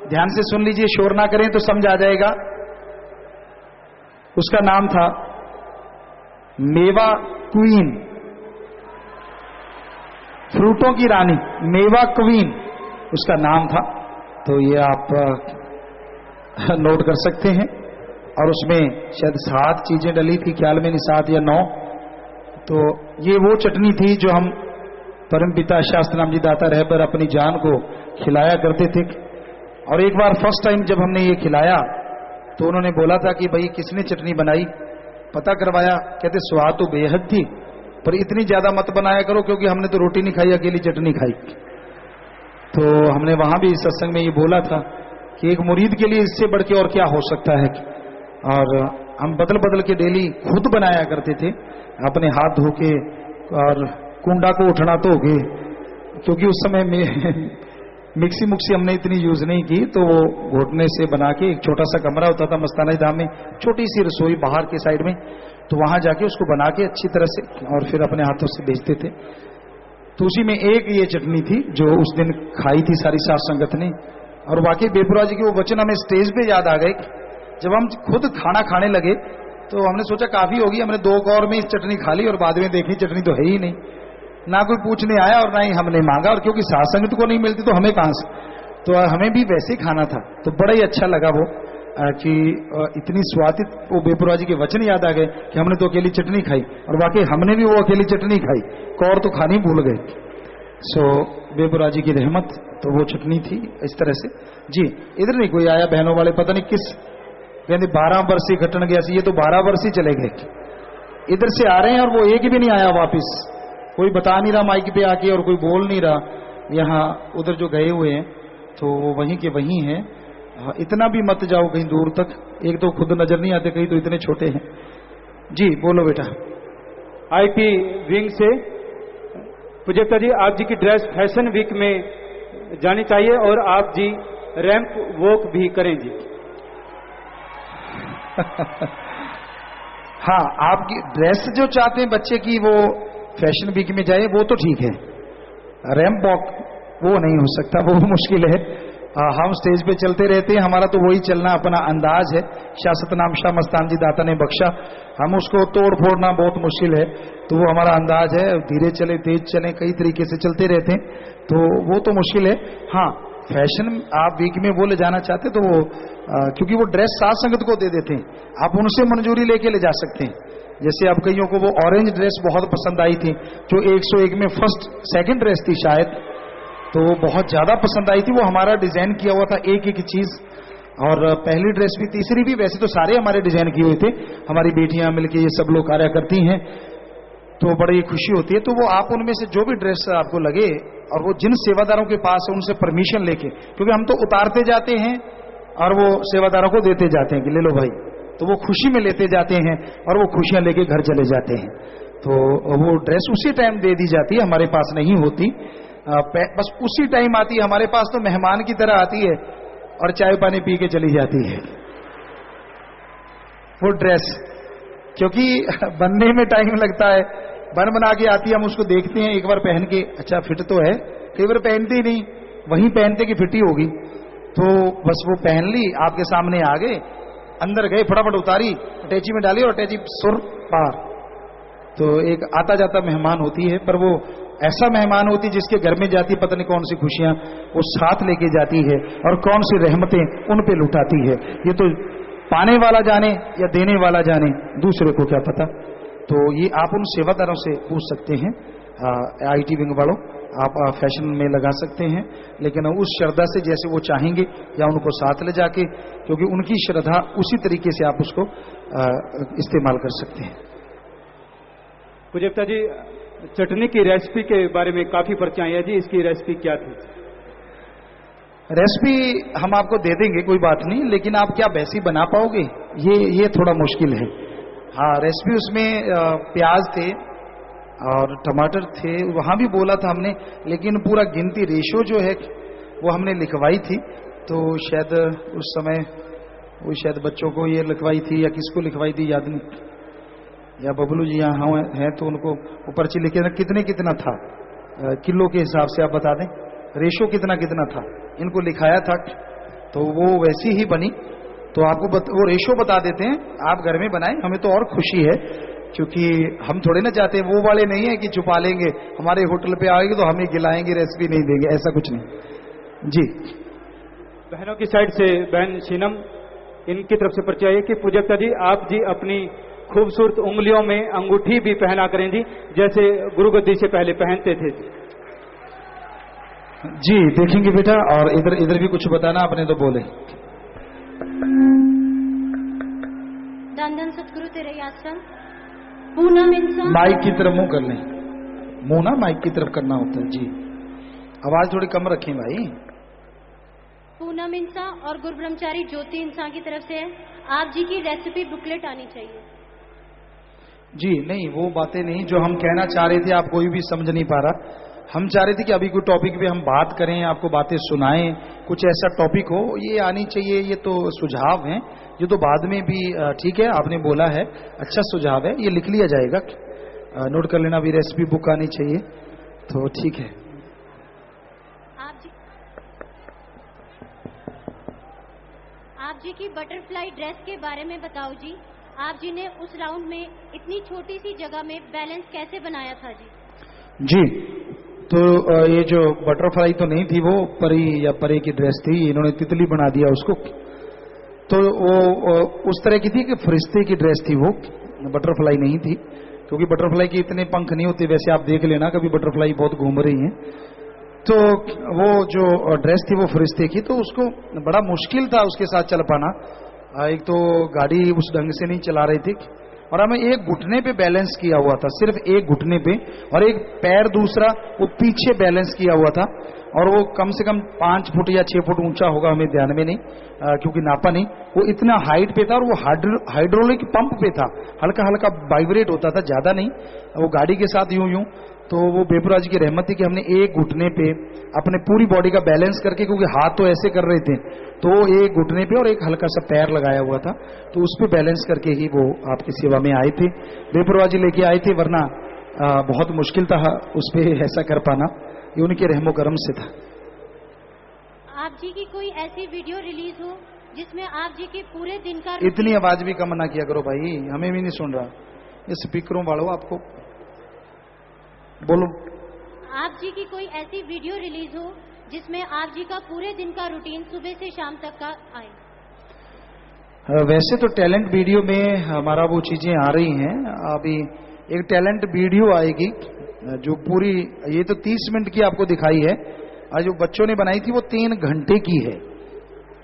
ध्यान से सुन लीजिए, शोर ना करें तो समझ आ जाएगा। उसका नाम था मेवा क्वीन, फ्रूटों की रानी, मेवा क्वीन उसका नाम था। तो ये आप नोट कर सकते हैं। और उसमें शायद 7 चीजें डली थी, ख्याल में नहीं 7 या 9। तो ये वो चटनी थी जो हम परमपिता शास्त्री नाम जी दाता रहबर अपनी जान को खिलाया करते थे। और एक बार फर्स्ट टाइम जब हमने ये खिलाया तो उन्होंने बोला था कि भाई किसने चटनी बनाई, पता करवाया, कहते स्वाद तो बेहद थी पर इतनी ज्यादा मत बनाया करो क्योंकि हमने तो रोटी नहीं खाई, अकेली चटनी खाई। तो हमने वहां भी सत्संग में ये बोला था कि एक मुरीद के लिए इससे बढ़ के और क्या हो सकता है। और हम बदल बदल के डेली खुद बनाया करते थे, अपने हाथ धो के, और कुंडा को उठना तो हो गए क्योंकि उस समय में मिक्सी मुक्सी हमने इतनी यूज नहीं की, तो वो घोटने से बना के, एक छोटा सा कमरा होता था मस्ताना धाम में, छोटी सी रसोई बाहर के साइड में, तो वहां जाके उसको बना के अच्छी तरह से और फिर अपने हाथों से बेचते थे। तो उसी में एक ये चटनी थी जो उस दिन खाई थी सारी साथ संगत ने। और वाकई बेपुरा जी के वो वचन हमें स्टेज पे याद आ गए। जब हम खुद खाना खाने लगे तो हमने सोचा काफी होगी, हमने 2 कौर में इस चटनी खा ली और बाद में देखी चटनी तो है ही नहीं। ना कोई पूछने आया और ना ही हमने मांगा, और क्योंकि साथ संगत को नहीं मिलती तो हमें कहां से, तो हमें भी वैसे ही खाना था। तो बड़ा ही अच्छा लगा वो कि इतनी स्वादिष्ट वो बेपुरा जी के वचन याद आ गए कि हमने तो अकेली चटनी खाई, और वाकई हमने भी वो अकेली चटनी खाई, कौर तो खानी भूल गए। सो बेपुरा जी की रहमत, तो वो चटनी थी इस तरह से जी। इधर नहीं कोई आया बहनों वाले, पता नहीं किस कहते 12 वर्षी घटन गया, ये तो 12 वर्ष ही चले गए। इधर से आ रहे हैं और वो एक भी नहीं आया वापिस, कोई बता नहीं रहा माइक पे आके और कोई बोल नहीं रहा। यहाँ उधर जो गए हुए हैं तो वो वहीं के वहीं हैं। इतना भी मत जाओ कहीं दूर तक, एक तो खुद नजर नहीं आते, कहीं तो इतने छोटे हैं जी। बोलो बेटा। आईपी विंग से पूज्यता जी, आप जी की ड्रेस फैशन वीक में जानी चाहिए और आप जी रैंप वॉक भी करें जी। हाँ, आपकी ड्रेस जो चाहते हैं बच्चे की वो फैशन वीक में जाए वो तो ठीक है, रैंप वॉक वो नहीं हो सकता, वो मुश्किल है। हम स्टेज पे चलते रहते हैं, हमारा तो वही चलना अपना अंदाज है। शाह सतनाम शाह मस्तान जी दाता ने बख्शा, हम उसको तोड़ फोड़ना बहुत मुश्किल है, तो वो हमारा अंदाज है। धीरे चले तेज चले, कई तरीके से चलते रहते हैं, तो वो तो मुश्किल है। हाँ, फैशन आप वीक में वो ले जाना चाहते तो वो क्योंकि वो ड्रेस साथ संगत को दे देते हैं, आप उनसे मंजूरी लेके ले जा सकते हैं। जैसे अब कईयों को वो ऑरेंज ड्रेस बहुत पसंद आई थी, जो 101 में फर्स्ट सेकंड ड्रेस थी शायद, तो बहुत ज्यादा पसंद आई थी। वो हमारा डिजाइन किया हुआ था एक एक चीज, और पहली ड्रेस भी तीसरी भी, वैसे तो सारे हमारे डिजाइन किए हुए थे, हमारी बेटियां मिलके ये सब लोग कार्य करती हैं, तो बड़ी खुशी होती है। तो वो आप उनमें से जो भी ड्रेस आपको लगे, और वो जिन सेवादारों के पास है उनसे परमिशन लेके, क्योंकि हम तो उतारते जाते हैं और वो सेवादारों को देते जाते हैं कि ले लो भाई, तो वो खुशी में लेते जाते हैं और वो खुशियां लेके घर चले जाते हैं। तो वो ड्रेस उसी टाइम दे दी जाती है, हमारे पास नहीं होती, बस उसी टाइम आती है हमारे पास, तो मेहमान की तरह आती है और चाय पानी पी के चली जाती है वो ड्रेस, क्योंकि बनने में टाइम लगता है। बना के आती है, हम उसको देखते हैं एक बार पहन के, अच्छा फिट तो है, कई बार पहनते ही नहीं, वहीं पहनते कि फिटी होगी, तो बस वो पहन ली, आपके सामने आ गए, अंदर गए, फटाफट उतारी, अटैची में डाली और अटैची सुर पार। तो एक आता जाता मेहमान होती है, पर वो ऐसा मेहमान होती जिसके घर में जाती पता नहीं कौन सी खुशियां वो साथ लेके जाती है और कौन सी रहमतें उन पे लुटाती है। ये तो पाने वाला जाने या देने वाला जाने, दूसरे को क्या पता। तो ये आप उन सेवादारों से पूछ सकते हैं, आईटी विंग वालों, आप फैशन में लगा सकते हैं, लेकिन उस श्रद्धा से जैसे वो चाहेंगे, या उनको साथ ले जाके, क्योंकि उनकी श्रद्धा उसी तरीके से आप उसको इस्तेमाल कर सकते हैं। पूज्यता जी, चटनी की रेसिपी के बारे में काफी पर्चियां है जी, इसकी रेसिपी क्या थी? रेसिपी हम आपको दे देंगे, कोई बात नहीं, लेकिन आप क्या वैसी बना पाओगे, ये थोड़ा मुश्किल है। हाँ, रेसिपी उसमें प्याज थे और टमाटर थे, वहां भी बोला था हमने, लेकिन पूरा गिनती रेशो जो है वो हमने लिखवाई थी, तो शायद उस समय वो शायद बच्चों को ये लिखवाई थी या किसको लिखवाई थी याद नहीं, या बबलू जी यहाँ हैं तो उनको ऊपर से लिखे कितने कितना था, किलो के हिसाब से आप बता दें रेशो कितना कितना था, इनको लिखाया था, तो वो वैसी ही बनी। तो आपको वो रेशो बता देते हैं, आप घर में बनाएं, हमें तो और खुशी है, क्योंकि हम थोड़े ना चाहते, वो वाले नहीं है कि छुपा लेंगे, हमारे होटल पे आएंगे तो हमें खिलाएंगे, रेसिपी नहीं देंगे, ऐसा कुछ नहीं जी। बहनों की साइड से बहन शीनम, इनकी तरफ से परिचय है कि पूज्यता जी, आप जी अपनी खूबसूरत उंगलियों में अंगूठी भी पहना करें जी, जैसे गुरुगद्दी से पहले पहनते थे जी। देखेंगे बेटा, और इधर भी कुछ बताना आपने तो बोले। धन धन सतगुरु तेरे आश्रम पूनम इंसान, माइक की तरफ मुंह कर लें, मुंह ना माइक की तरफ करना होता है जी, आवाज थोड़ी कम रखें भाई। पूनम इंसान और गुरु ब्रह्मचारी ज्योति इंसान की तरफ से है, आप जी की रेसिपी बुकलेट आनी चाहिए जी। नहीं, वो बातें नहीं जो हम कहना चाह रहे थे, आप कोई भी समझ नहीं पा रहा। हम चाह रहे थे कि अभी कोई टॉपिक पे हम बात करें, आपको बातें सुनाएं, कुछ ऐसा टॉपिक हो, ये आनी चाहिए, ये तो सुझाव हैं, ये तो बाद में भी ठीक है, आपने बोला है, अच्छा सुझाव है, ये लिख लिया जाएगा, नोट कर लेना भी, रेसिपी बुक आनी चाहिए। तो ठीक है। आप जी की बटरफ्लाई ड्रेस के बारे में बताओ जी। आप जी ने उस राउंड में इतनी छोटी सी जगह में बैलेंस कैसे बनाया था जी? जी, तो ये जो बटरफ्लाई तो नहीं थी, वो परी या परे की ड्रेस थी, इन्होंने तितली बना दिया उसको। तो वो उस तरह की थी कि फरिश्ते की ड्रेस थी, वो बटरफ्लाई नहीं थी, क्योंकि बटरफ्लाई के इतने पंख नहीं होते। वैसे आप देख लेना, कभी बटरफ्लाई बहुत घूम रही हैं। तो वो जो ड्रेस थी वो फरिश्ते की, तो उसको बड़ा मुश्किल था उसके साथ चल पाना। एक तो गाड़ी उस ढंग से नहीं चला रही थी, और हमें एक घुटने पे बैलेंस किया हुआ था, सिर्फ एक घुटने पे, और एक पैर दूसरा वो पीछे बैलेंस किया हुआ था। और वो कम से कम 5 फुट या 6 फुट ऊंचा होगा, हमें ध्यान में नहीं, क्योंकि नापा नहीं। वो इतना हाइट पे था, और वो हाइड्रोलिक पंप पे था, हल्का हल्का वाइब्रेट होता था, ज्यादा नहीं। वो गाड़ी के साथ यूं यूं। तो वो बेपुरा जी की रहमत थी कि हमने एक घुटने पे अपने पूरी बॉडी का बैलेंस करके, क्योंकि हाथ तो ऐसे कर रहे थे, तो एक घुटने पे और एक हल्का सा पैर लगाया हुआ था, तो उस पे बैलेंस करके ही वो आपकी सेवा में आए थे। बेपुरा जी लेके आए थे, वरना बहुत मुश्किल था उस पे ऐसा कर पाना। ये उनके रहमो करम से था। आप जी की कोई ऐसी वीडियो रिलीज हो जिसमें आप जी के पूरे दिन का इतनी आवाज भी कम ना किया करो भाई, हमें भी नहीं सुन रहा। ये स्पीकरों वालों, आपको बोलो। आप जी की कोई ऐसी वीडियो रिलीज हो जिसमें आप जी का पूरे दिन का रूटीन सुबह से शाम तक का आए? वैसे तो टैलेंट वीडियो में हमारा वो चीजें आ रही हैं। अभी एक टैलेंट वीडियो आएगी जो पूरी, ये तो 30 मिनट की आपको दिखाई है, और जो बच्चों ने बनाई थी वो 3 घंटे की है।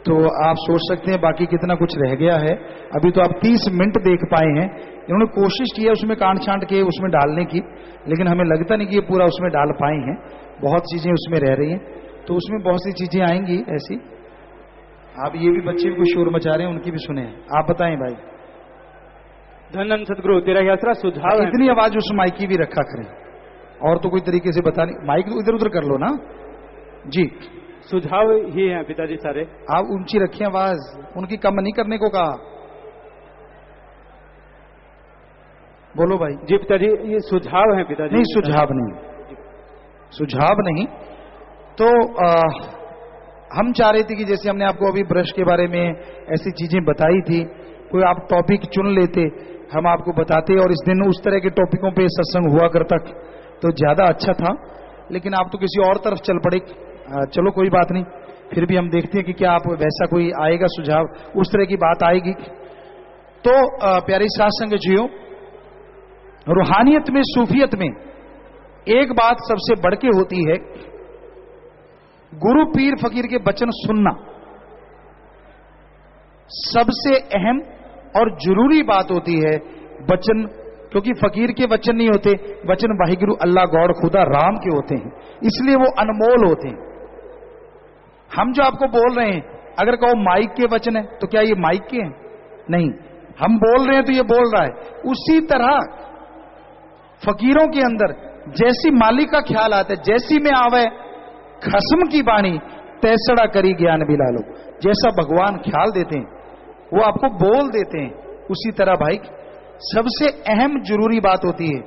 तो आप सोच सकते हैं बाकी कितना कुछ रह गया है। अभी तो आप 30 मिनट देख पाए हैं। इन्होंने कोशिश की है उसमें काट छांट के उसमें डालने की, लेकिन हमें लगता नहीं कि ये पूरा उसमें डाल पाए हैं। बहुत चीजें उसमें रह रही हैं, तो उसमें बहुत सी चीजें आएंगी ऐसी। आप ये भी बच्चे भी कुछ शोर मचा रहे हैं, उनकी भी सुने। आप बताएं भाई। धन्यवाद सदगुरु, तेरा यात्रा सुझाव है। इतनी आवाज उस माइक की भी रखा करें, और तो कोई तरीके से बता नहीं। माइक तो इधर उधर कर लो ना जी। सुझाव ही है पिताजी सारे। आप ऊंची रखिए आवाज, उनकी कम नहीं करने को कहा। बोलो भाई। जी पिताजी, ये सुझाव है पिताजी। नहीं, सुझाव नहीं, सुझाव नहीं। तो हम चाह रहे थे कि जैसे हमने आपको अभी ब्रश के बारे में ऐसी चीजें बताई थी, कोई आप टॉपिक चुन लेते, हम आपको बताते, और इस दिन उस तरह के टॉपिकों पे सत्संग हुआ करता तो ज्यादा अच्छा था। लेकिन आप तो किसी और तरफ चल पड़े। चलो कोई बात नहीं, फिर भी हम देखते हैं कि क्या आप वैसा कोई आएगा सुझाव, उस तरह की बात आएगी। तो प्यारी साथ संग जियो, रूहानियत में, सूफियत में एक बात सबसे बढ़ के होती है, गुरु पीर फकीर के वचन सुनना सबसे अहम और जरूरी बात होती है। वचन, क्योंकि फकीर के वचन नहीं होते, वचन वाहिगुरु अल्लाह गॉड खुदा राम के होते हैं, इसलिए वो अनमोल होते हैं। हम जो आपको बोल रहे हैं, अगर कहो माइक के वचन है, तो क्या ये माइक के हैं? नहीं, हम बोल रहे हैं तो ये बोल रहा है। उसी तरह फकीरों के अंदर जैसी मालिक का ख्याल आता है, जैसी में आवे खस्म की बाणी तैसड़ा करी ज्ञान बिला लो, जैसा भगवान ख्याल देते हैं वो आपको बोल देते हैं। उसी तरह भाई सबसे अहम जरूरी बात होती है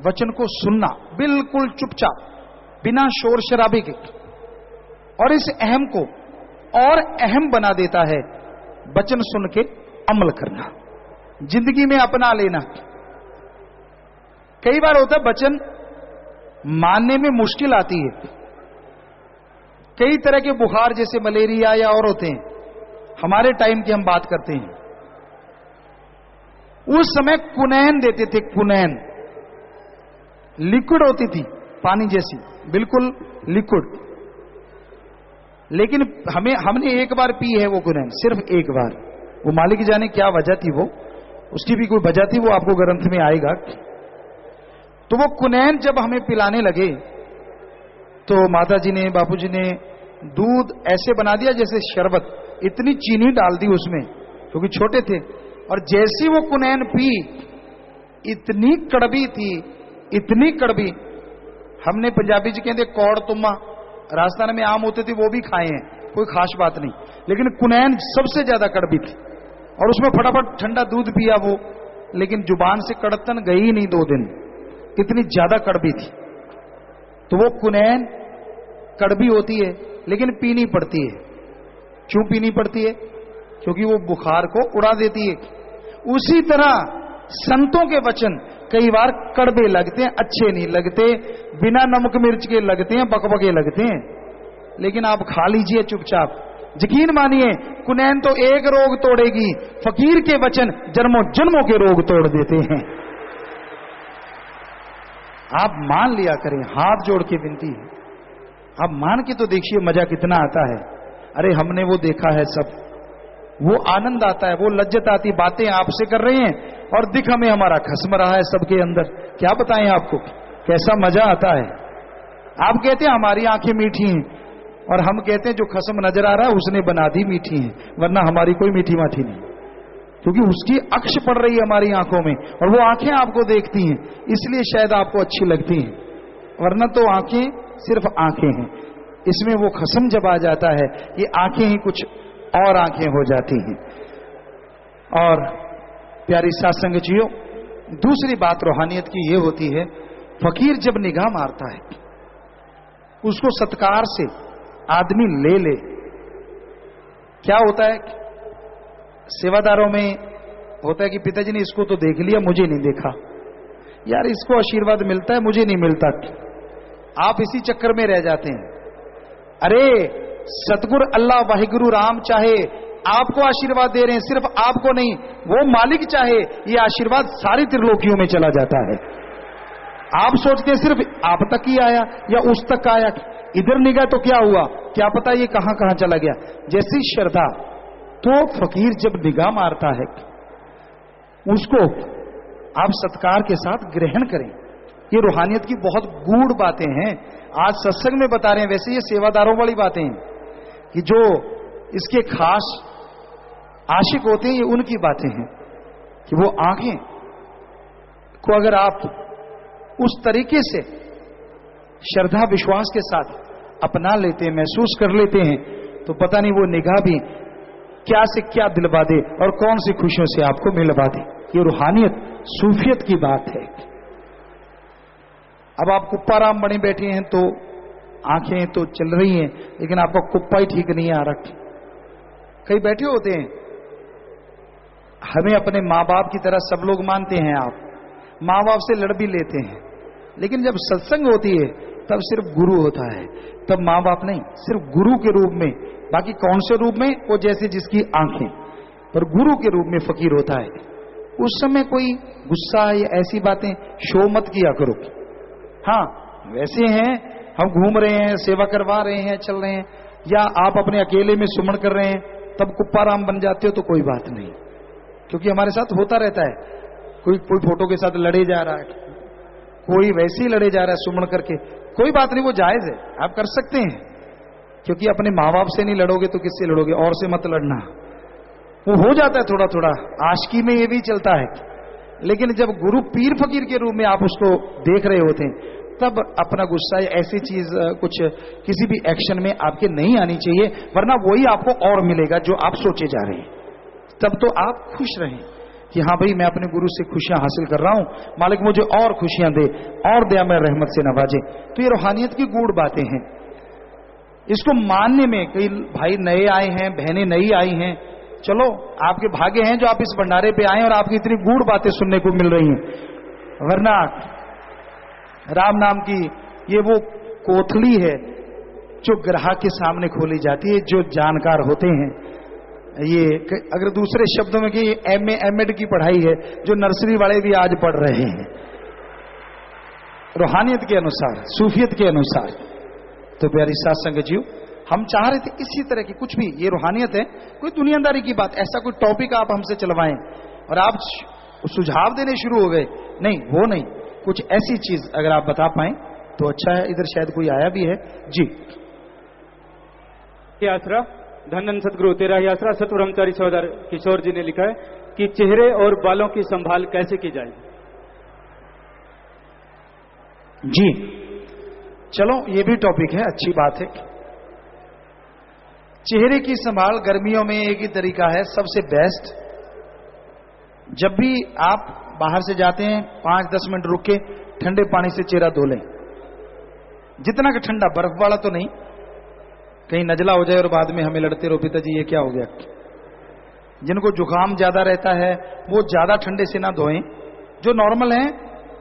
वचन को सुनना, बिल्कुल चुपचाप, बिना शोर शराबे के। और इस अहम को और अहम बना देता है वचन सुन के अमल करना, जिंदगी में अपना लेना। कई बार होता है वचन मानने में मुश्किल आती है, कई तरह के बुखार जैसे मलेरिया या और होते हैं, हमारे टाइम की हम बात करते हैं, उस समय कुनैन देते थे। कुनैन लिक्विड होती थी, पानी जैसी, बिल्कुल लिक्विड। लेकिन हमने एक बार पी है वो कुनैन, सिर्फ एक बार। वो मालिक जाने क्या वजह थी, वो उसकी भी कोई वजह थी, वो आपको ग्रंथ में आएगा। तो वो कुनैन जब हमें पिलाने लगे तो माता जी ने, बापू जी ने दूध ऐसे बना दिया जैसे शरबत, इतनी चीनी डाल दी उसमें, क्योंकि छोटे थे। और जैसी वो कुनैन पी, इतनी कड़वी थी, इतनी कड़वी। हमने, पंजाबी जी कहते कौड़ तुम्मा, राजस्थान में आम होते थे, वो भी खाए हैं, कोई खास बात नहीं, लेकिन कुनैन सबसे ज्यादा कड़वी थी। और उसमें फटाफट ठंडा दूध पिया वो, लेकिन जुबान से कड़तन गई नहीं 2 दिन, इतनी ज्यादा कड़वी थी। तो वो कुनैन कड़वी होती है लेकिन पीनी पड़ती है। क्यों पीनी पड़ती है? क्योंकि वो बुखार को उड़ा देती है। उसी तरह संतों के वचन कई बार कड़वे लगते हैं, अच्छे नहीं लगते, बिना नमक मिर्च के लगते हैं, बकबके लगते हैं, लेकिन आप खा लीजिए चुपचाप। यकीन मानिए कुनैन तो एक रोग तोड़ेगी, फकीर के वचन जन्मों जन्मों के रोग तोड़ देते हैं। आप मान लिया करें, हाथ जोड़ के विनती है, आप मान के तो देखिए मजा कितना आता है। अरे हमने वो देखा है सब, वो आनंद आता है, वो लज्जत आती, बातें आपसे कर रहे हैं और दिख हमें हमारा खस्म रहा है सबके अंदर। क्या बताएं आपको कैसा मजा आता है। आप कहते हैं हमारी आंखें मीठी हैं, और हम कहते हैं जो खस्म नजर आ रहा है उसने बना दी मीठी है, वरना हमारी कोई मीठी माठी नहीं, क्योंकि उसकी अक्ष पड़ रही है हमारी आंखों में और वो आंखें आपको देखती हैं, इसलिए शायद आपको अच्छी लगती हैं, वरना तो आंखें सिर्फ आंखें हैं। इसमें वो खस्म जब आ जाता है, ये आंखें ही कुछ और आंखें हो जाती हैं। और प्यारी सात्संग जियो, दूसरी बात रूहानियत की ये होती है, फकीर जब निगाह मारता है, उसको सत्कार से आदमी ले ले। क्या होता है, सेवादारों में होता है कि पिताजी ने इसको तो देख लिया, मुझे नहीं देखा, यार इसको आशीर्वाद मिलता है मुझे नहीं मिलता, आप इसी चक्कर में रह जाते हैं। अरे सतगुरु अल्लाह वाहिगुरु राम चाहे आपको आशीर्वाद दे रहे हैं, सिर्फ आपको नहीं, वो मालिक चाहे ये आशीर्वाद सारी त्रिलोकियों में चला जाता है। आप सोचते हैं सिर्फ आप तक ही आया या उस तक आया, इधर निगाह तो क्या हुआ, क्या पता ये कहां कहां चला गया। जैसी श्रद्धा, तो फकीर जब निगाह मारता है उसको आप सत्कार के साथ ग्रहण करें। ये रूहानियत की बहुत गूढ़ बातें हैं, आज सत्संग में बता रहे हैं, वैसे ये सेवादारों वाली बातें हैं कि जो इसके खास आशिक होते हैं, ये उनकी बातें हैं कि वो आंखें को अगर आप उस तरीके से श्रद्धा विश्वास के साथ अपना लेते हैं, महसूस कर लेते हैं, तो पता नहीं वो निगाह भी क्या से क्या दिलवा दे और कौन सी खुशियों से आपको मिलवा दे। ये रूहानियत सूफियत की बात है। अब आप कुप्पाराम बने बैठे हैं तो आंखें तो चल रही हैं, लेकिन आपका कुप्पा ही ठीक नहीं आ रखा। कई बैठे होते हैं, हमें अपने माँ बाप की तरह सब लोग मानते हैं, आप माँ बाप से लड़ भी लेते हैं, लेकिन जब सत्संग होती है तब सिर्फ गुरु होता है, तब माँ बाप नहीं, सिर्फ गुरु के रूप में। बाकी कौन से रूप में, वो जैसे जिसकी आंखें, पर गुरु के रूप में फकीर होता है। उस समय कोई गुस्सा या ऐसी बातें शो मत किया करो। हाँ वैसे हैं, हम घूम रहे हैं, सेवा करवा रहे हैं, चल रहे हैं, या आप अपने अकेले में सुमन कर रहे हैं, तब कुप्पाराम बन जाते हो तो कोई बात नहीं, क्योंकि हमारे साथ होता रहता है। कोई फोटो के साथ लड़े जा रहा है, कोई वैसे ही लड़े जा रहा है सुमन करके, कोई बात नहीं, वो जायज है, आप कर सकते हैं, क्योंकि अपने माँ बाप से नहीं लड़ोगे तो किससे लड़ोगे, और से मत लड़ना। वो हो जाता है थोड़ा थोड़ा, आशिकी में ये भी चलता है, लेकिन जब गुरु पीर फकीर के रूप में आप उसको देख रहे होते हैं, तब अपना गुस्सा या ऐसी चीज कुछ किसी भी एक्शन में आपके नहीं आनी चाहिए, वरना वही आपको और मिलेगा जो आप सोचे जा रहे हैं। तब तो आप खुश रहें कि हाँ भाई मैं अपने गुरु से खुशियां हासिल कर रहा हूं, मालिक मुझे और खुशियां दे और दया में रहमत से नवाजे। तो ये रूहानियत की गूढ़ बातें हैं, इसको मानने में कई भाई नए आए हैं, बहनें नई आई हैं, चलो आपके भाग्य हैं जो आप इस भंडारे पे आए और आपकी इतनी गूढ़ बातें सुनने को मिल रही हैं। वरना राम नाम की ये वो कोथली है जो ग्राहक के सामने खोली जाती है, जो जानकार होते हैं। ये अगर दूसरे शब्दों में कि एमए एमएड की पढ़ाई है जो नर्सरी वाले भी आज पढ़ रहे हैं रूहानियत के अनुसार, सूफियत के अनुसार। तो प्यारी सात्संग जीव, हम चाह रहे थे इसी तरह की कुछ भी, ये रूहानियत है, कोई दुनियादारी की बात, ऐसा कोई टॉपिक आप हमसे चलवाएं और आप सुझाव देने शुरू हो गए, नहीं वो नहीं, कुछ ऐसी चीज अगर आप बता पाएं तो अच्छा है। इधर शायद कोई आया भी है जी। आसरा धन सतगुरु तेरा ही आसरा सतब्रह्मचारी सहोदर किशोर जी ने लिखा है कि चेहरे और बालों की संभाल कैसे की जाए। जी चलो ये भी टॉपिक है, अच्छी बात है। चेहरे की संभाल गर्मियों में एक ही तरीका है, सबसे बेस्ट, जब भी आप बाहर से जाते हैं 5-10 मिनट रुक के ठंडे पानी से चेहरा धो लें। जितना कि ठंडा, बर्फ वाला तो नहीं, कहीं नजला हो जाए और बाद में हमें लड़ते रहो पिताजी ये क्या हो गया। जिनको जुकाम ज्यादा रहता है वो ज्यादा ठंडे से ना धोएं, जो नॉर्मल है।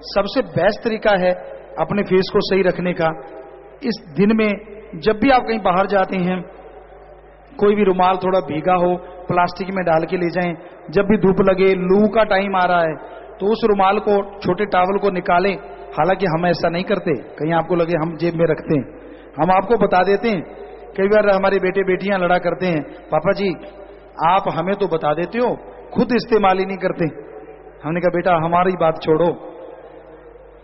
सबसे बेस्ट तरीका है अपने फेस को सही रखने का, इस दिन में जब भी आप कहीं बाहर जाते हैं, कोई भी रुमाल थोड़ा भीगा हो प्लास्टिक में डाल के ले जाएं। जब भी धूप लगे, लू का टाइम आ रहा है, तो उस रुमाल को, छोटे टॉवल को निकालें। हालांकि हम ऐसा नहीं करते, कहीं आपको लगे हम जेब में रखते हैं, हम आपको बता देते हैं। कई बार हमारे बेटे बेटियां लड़ा करते हैं, पापा जी आप हमें तो बता देते हो, खुद इस्तेमाल ही नहीं करते। हमने कहा बेटा हमारी बात छोड़ो।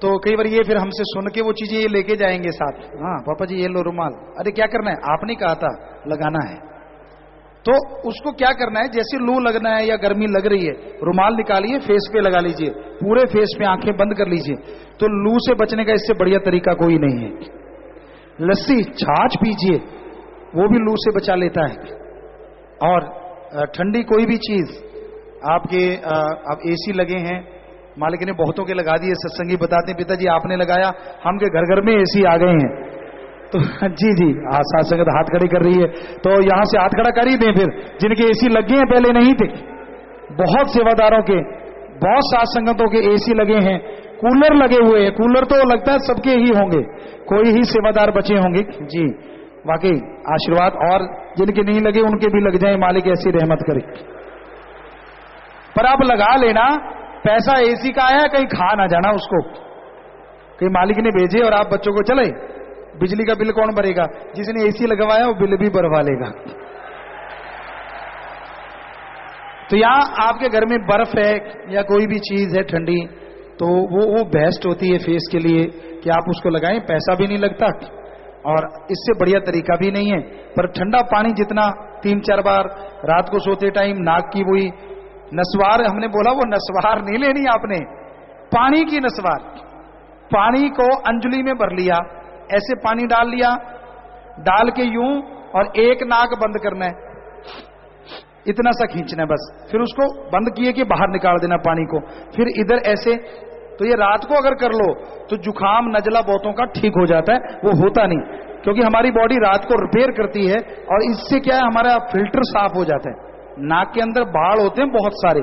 तो कई बार ये फिर हमसे सुन के वो चीजें ये लेके जाएंगे साथ। हाँ पापा जी ये लो रुमाल, अरे क्या करना है, आपने कहा था लगाना है। तो उसको क्या करना है, जैसे लू लगना है या गर्मी लग रही है, रुमाल निकालिए, फेस पे लगा लीजिए, पूरे फेस पे आंखें बंद कर लीजिए। तो लू से बचने का इससे बढ़िया तरीका कोई नहीं है। लस्सी, छाछ पीजिए, वो भी लू से बचा लेता है। और ठंडी कोई भी चीज आपके, अब एसी लगे हैं, मालिक ने बहुतों के लगा दिए, सत्संगी बताते हैं पिताजी आपने लगाया, हम के घर घर में एसी आ गए हैं। तो जी जी साथ संगत हाथ खड़ी कर रही है, तो यहां से हाथ खड़ा कर ही दें फिर, जिनके एसी लगे हैं पहले नहीं थे। बहुत सेवादारों के, बहुत साथ संगतों के एसी लगे हैं, कूलर लगे हुए हैं। कूलर तो लगता है सबके ही होंगे, कोई ही सेवादार बचे होंगे। जी वाकई आशीर्वाद, और जिनके नहीं लगे उनके भी लग जाए, मालिक ऐसी रहमत करे। पर आप लगा लेना, पैसा एसी का आया, कहीं खा ना जाना उसको, कहीं मालिक ने भेजे और आप बच्चों को चले। बिजली का बिल कौन भरेगा, जिसने एसी लगवाया वो बिल भी भरवा लेगा। तो यहां आपके घर में बर्फ है या कोई भी चीज है ठंडी, तो वो बेस्ट होती है फेस के लिए कि आप उसको लगाएं, पैसा भी नहीं लगता और इससे बढ़िया तरीका भी नहीं है। पर ठंडा पानी जितना 3-4 बार रात को सोते टाइम, नाक की वही नसवार, हमने बोला वो नसवार नहीं लेनी आपने, पानी की नसवार। पानी को अंजलि में भर लिया, ऐसे पानी डाल लिया, डाल के यूं, और एक नाक बंद करना है, इतना सा खींचना है बस, फिर उसको बंद किए कि बाहर निकाल देना पानी को, फिर इधर ऐसे। तो ये रात को अगर कर लो तो जुखाम नजला बहुतों का ठीक हो जाता है, वो होता नहीं, क्योंकि हमारी बॉडी रात को रिपेयर करती है और इससे क्या है हमारा फिल्टर साफ हो जाता है। नाक के अंदर बाल होते हैं बहुत सारे,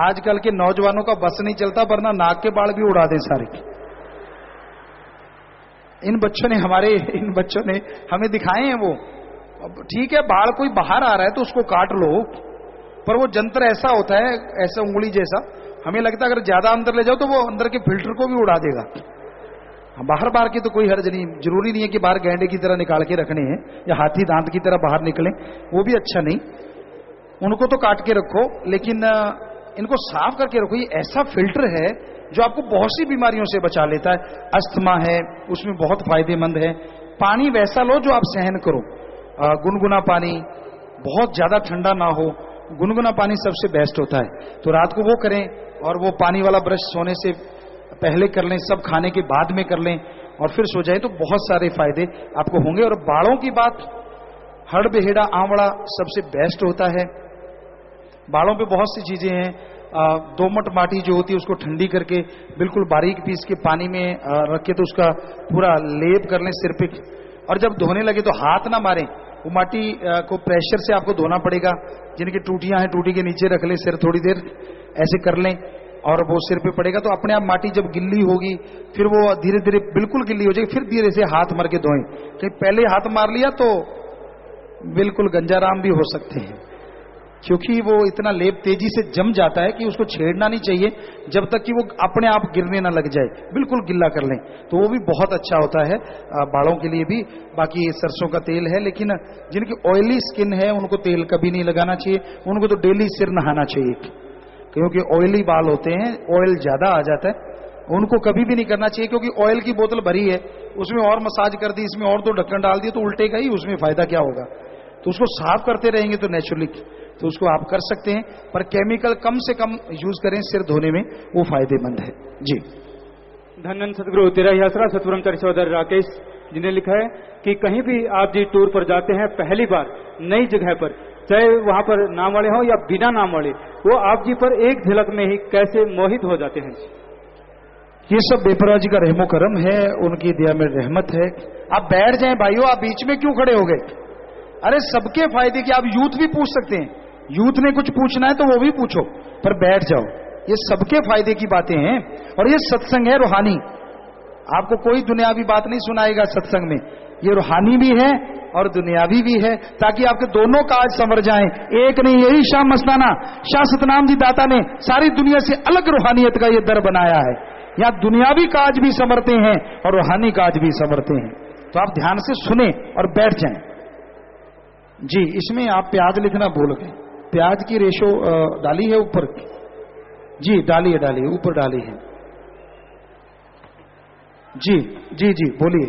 आजकल के नौजवानों का बस नहीं चलता, वरना नाक के बाल भी उड़ा दें सारे। इन बच्चों ने हमें दिखाए हैं वो। ठीक है बाल कोई बाहर आ रहा है तो उसको काट लो, पर वो जंतर ऐसा होता है, ऐसा उंगली जैसा, हमें लगता है अगर ज्यादा अंदर ले जाओ तो वो अंदर के फिल्टर को भी उड़ा देगा। बाहर की तो कोई हर्ज नहीं, जरूरी नहीं है कि बाहर गैंडे की तरह निकाल के रखने हैं या हाथी दांत की तरह बाहर निकले, वो भी अच्छा नहीं, उनको तो काट के रखो, लेकिन इनको साफ करके रखो। ये ऐसा फिल्टर है जो आपको बहुत सी बीमारियों से बचा लेता है। अस्थमा है उसमें बहुत फायदेमंद है। पानी वैसा लो जो आप सहन करो, गुनगुना पानी, बहुत ज्यादा ठंडा ना हो, गुनगुना पानी सबसे बेस्ट होता है। तो रात को वो करें, और वो पानी वाला ब्रश सोने से पहले कर लें, सब खाने के बाद में कर लें, और फिर सो जाए, तो बहुत सारे फायदे आपको होंगे। और बालों की बात, हड़बेहेड़ा आंवला सबसे बेस्ट होता है। बालों पे बहुत सी चीजें हैं, दोमट माटी जो होती है उसको ठंडी करके बिल्कुल बारीक पीस के पानी में रख के तो उसका पूरा लेप कर लें सिर पे, और जब धोने लगे तो हाथ ना मारें, वो माटी को प्रेशर से आपको धोना पड़ेगा। जिनकी टूटियां हैं टूटी के नीचे रख लें सिर, थोड़ी देर ऐसे कर लें, और वो सिर पे पड़ेगा तो अपने आप माटी जब गिल्ली होगी फिर वो धीरे धीरे बिल्कुल गिल्ली हो जाएगी, फिर धीरे से हाथ मार के धोएं। कहीं पहले हाथ मार लिया तो बिल्कुल गंजाराम भी हो सकते हैं, क्योंकि वो इतना लेप तेजी से जम जाता है कि उसको छेड़ना नहीं चाहिए जब तक कि वो अपने आप गिरने ना लग जाए, बिल्कुल गिल्ला कर लें, तो वो भी बहुत अच्छा होता है बालों के लिए भी। बाकी सरसों का तेल है, लेकिन जिनकी ऑयली स्किन है उनको तेल कभी नहीं लगाना चाहिए, उनको तो डेली सिर नहाना चाहिए, क्योंकि ऑयली बाल होते हैं, ऑयल ज्यादा आ जाता है, उनको कभी भी नहीं करना चाहिए, क्योंकि ऑयल की बोतल भरी है, उसमें और मसाज कर दी, इसमें और तो ढक्कन डाल दिए तो उल्टेगा ही, उसमें फायदा क्या होगा। तो उसको साफ करते रहेंगे तो नेचुरली तो उसको आप कर सकते हैं, पर केमिकल कम से कम यूज करें सिर धोने में, वो फायदेमंद है जी। धन्यन सतगुरु तेरा ही आसरा सतपुरम सहोदर राकेश जिन्हें लिखा है कि कहीं भी आप जी टूर पर जाते हैं पहली बार नई जगह पर, चाहे वहां पर नाम वाले हों या बिना नाम वाले, वो आप जी पर एक झलक में ही कैसे मोहित हो जाते हैं। ये सब बेपरवाह जी का रहमो करम है, उनकी दया में रहमत है। आप बैठ जाएं भाइयों, आप बीच में क्यों खड़े हो गए? अरे सबके फायदे की, आप यूथ भी पूछ सकते हैं, यूथ ने कुछ पूछना है तो वो भी पूछो, पर बैठ जाओ। ये सबके फायदे की बातें हैं और ये सत्संग है रूहानी। आपको कोई दुनियावी बात नहीं सुनाएगा सत्संग में, ये रूहानी भी है और दुनियावी भी है, ताकि आपके दोनों काज संवर जाएं। एक नहीं, यही शाह मस्ताना शाह सतनाम जी दाता ने सारी दुनिया से अलग रूहानियत का ये दर बनाया है। यहाँ दुनियावी काज भी संवरते हैं और रूहानी काज भी संवरते हैं। तो आप ध्यान से सुने और बैठ जाएं। जी, इसमें आप प्याज लिखना भूल गए। प्याज की रेशो डाली है ऊपर? जी डाली है, ऊपर डाली है। जी जी जी बोलिए।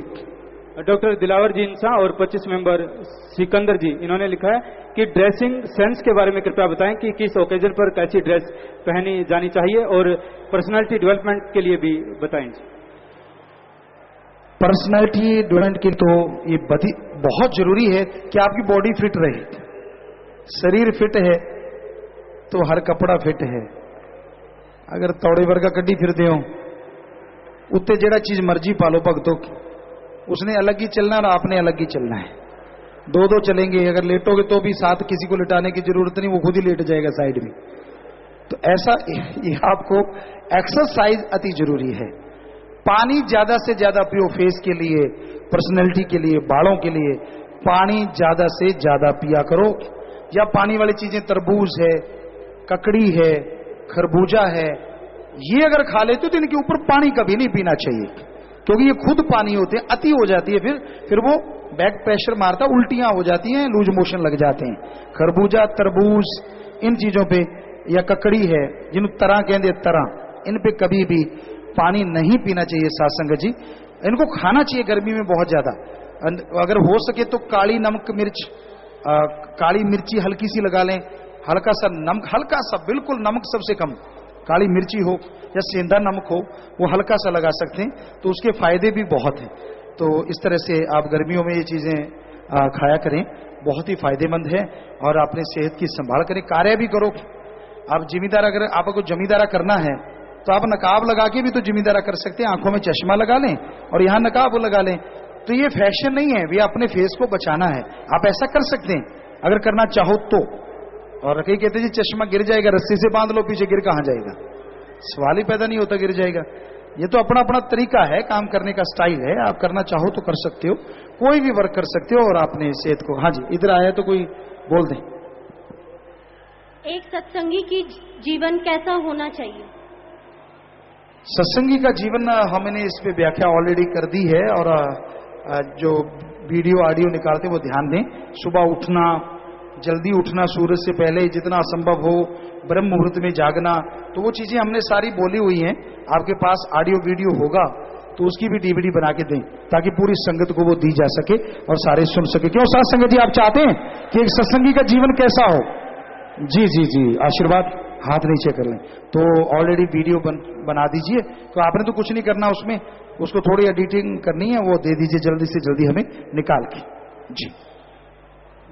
डॉक्टर दिलावर जी इंसा और 25 मेंबर सिकंदर जी, इन्होंने लिखा है कि ड्रेसिंग सेंस के बारे में कृपया बताएं कि किस ओकेजन पर कैसी ड्रेस पहनी जानी चाहिए, और पर्सनालिटी डेवलपमेंट के लिए भी बताएं। पर्सनालिटी डेवलपमेंट की तो ये बहुत जरूरी है कि आपकी बॉडी फिट रहे। शरीर फिट है तो हर कपड़ा फिट है। अगर तौड़े भर का कड्डी फिरते हो, उत्ते जेड़ा चीज मर्जी पालो भगतों, उसने अलग ही चलना और आपने अलग ही चलना है। दो दो चलेंगे, अगर लेटोगे तो भी साथ किसी को लिटाने की जरूरत नहीं, वो खुद ही लेट जाएगा साइड में। तो ऐसा ये आपको एक्सरसाइज अति जरूरी है। पानी ज्यादा से ज्यादा पियो, फेस के लिए, पर्सनैलिटी के लिए, बालों के लिए पानी ज्यादा से ज्यादा पिया करो। या पानी वाली चीजें, तरबूज है, ककड़ी है, खरबूजा है, ये अगर खा लेते हो तो इनके ऊपर पानी कभी नहीं पीना चाहिए, क्योंकि ये खुद पानी होते हैं। अति हो जाती है फिर वो बैक प्रेशर मारता, उल्टियां हो जाती हैं, लूज मोशन लग जाते हैं। खरबूजा, तरबूज, इन चीजों पे, या ककड़ी है जिन तरह कहते तरह, इन पे कभी भी पानी नहीं पीना चाहिए साथ संगत जी। इनको खाना चाहिए गर्मी में बहुत ज्यादा। अगर हो सके तो काली नमक मिर्च, काली मिर्ची हल्की सी लगा लें, हल्का सा नमक, हल्का सा, बिल्कुल नमक सबसे कम, काली मिर्ची हो या सेंधा नमक हो, वो हल्का सा लगा सकते हैं, तो उसके फायदे भी बहुत हैं। तो इस तरह से आप गर्मियों में ये चीजें खाया करें, बहुत ही फायदेमंद है। और अपने सेहत की संभाल करें, कार्य भी करो। आप जिम्मेदार, अगर आपको जिम्मेदारा करना है तो आप नकाब लगा के भी तो जिम्मेदारा कर सकते हैं। आंखों में चश्मा लगा लें और यहाँ नकाब लगा लें। तो ये फैशन नहीं है, ये अपने फेस को बचाना है। आप ऐसा कर सकते हैं अगर करना चाहो तो। और कई कहते हैं जी चश्मा गिर जाएगा, रस्सी से बांध लो, पीछे गिर कहां जाएगा? सवाल ही पैदा नहीं होता गिर जाएगा। ये तो अपना अपना तरीका है, काम करने का स्टाइल है। आप करना चाहो तो कर सकते हो, कोई भी वर्क कर सकते हो और अपने सेहत को। हाँ जी, इधर आया तो कोई बोल दें। एक सत्संगी की जीवन कैसा होना चाहिए? सत्संगी का जीवन हमने इस पे व्याख्या ऑलरेडी कर दी है, और जो वीडियो ऑडियो निकालते वो ध्यान दें। सुबह उठना, जल्दी उठना, सूरज से पहले जितना संभव हो, ब्रह्म मुहूर्त में जागना, तो वो चीजें हमने सारी बोली हुई हैं। आपके पास ऑडियो वीडियो होगा तो उसकी भी डीवीडी बना के दें, ताकि पूरी संगत को वो दी जा सके और सारे सुन सके। क्यों साथ संगत जी, आप चाहते हैं कि एक सत्संगी का जीवन कैसा हो? जी जी जी, आशीर्वाद, हाथ नीचे कर लें। तो ऑलरेडी वीडियो बना दीजिए, तो आपने तो कुछ नहीं करना उसमें, उसको थोड़ी एडिटिंग करनी है, वो दे दीजिए जल्दी से जल्दी हमें निकाल के। जी,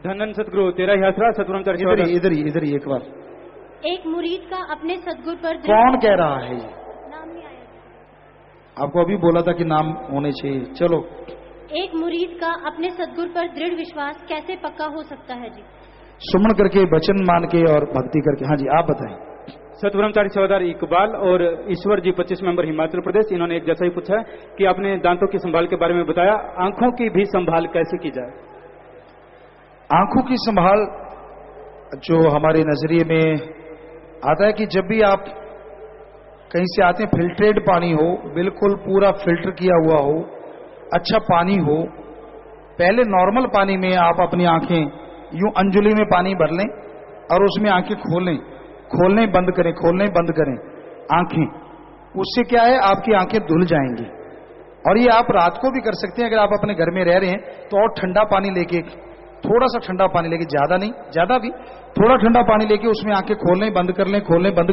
धनन सतगुरु तेरा ही आसरा, सतगुरु इधर ही एक बार। एक मुरीद का अपने सदगुरु पर कौन कह रहा है ये? नाम नहीं आया। आपको अभी बोला था कि नाम होने चाहिए। चलो। एक मुरीद का अपने सदगुरु पर दृढ़ विश्वास कैसे पक्का हो सकता है जी? सुमन करके, वचन मान के और भक्ति करके। हाँ जी, आप बताएं। सतब्रह्मचारी सेवादार इकबाल और ईश्वर जी 25 मेंबर हिमाचल प्रदेश, इन्होंने एक जैसा ही पूछा है कि आपने दांतों की संभाल के बारे में बताया, आंखों की भी संभाल कैसे की जाए? आंखों की संभाल जो हमारे नजरिए में आता है कि जब भी आप कहीं से आते हैं, फिल्ट्रेड पानी हो, बिल्कुल पूरा फिल्टर किया हुआ हो, अच्छा पानी हो। पहले नॉर्मल पानी में आप अपनी आंखें यूं अंजुली में पानी भर लें और उसमें आंखें खोलने बंद करें आंखें। उससे क्या है, आपकी आंखें धुल जाएंगी। और ये आप रात को भी कर सकते हैं। अगर आप अपने घर में रह रहे हैं तो और ठंडा पानी लेके, थोड़ा सा ठंडा पानी लेके, ज्यादा नहीं, ज्यादा भी, थोड़ा ठंडा पानी लेके उसमें आंखें खोलने बंद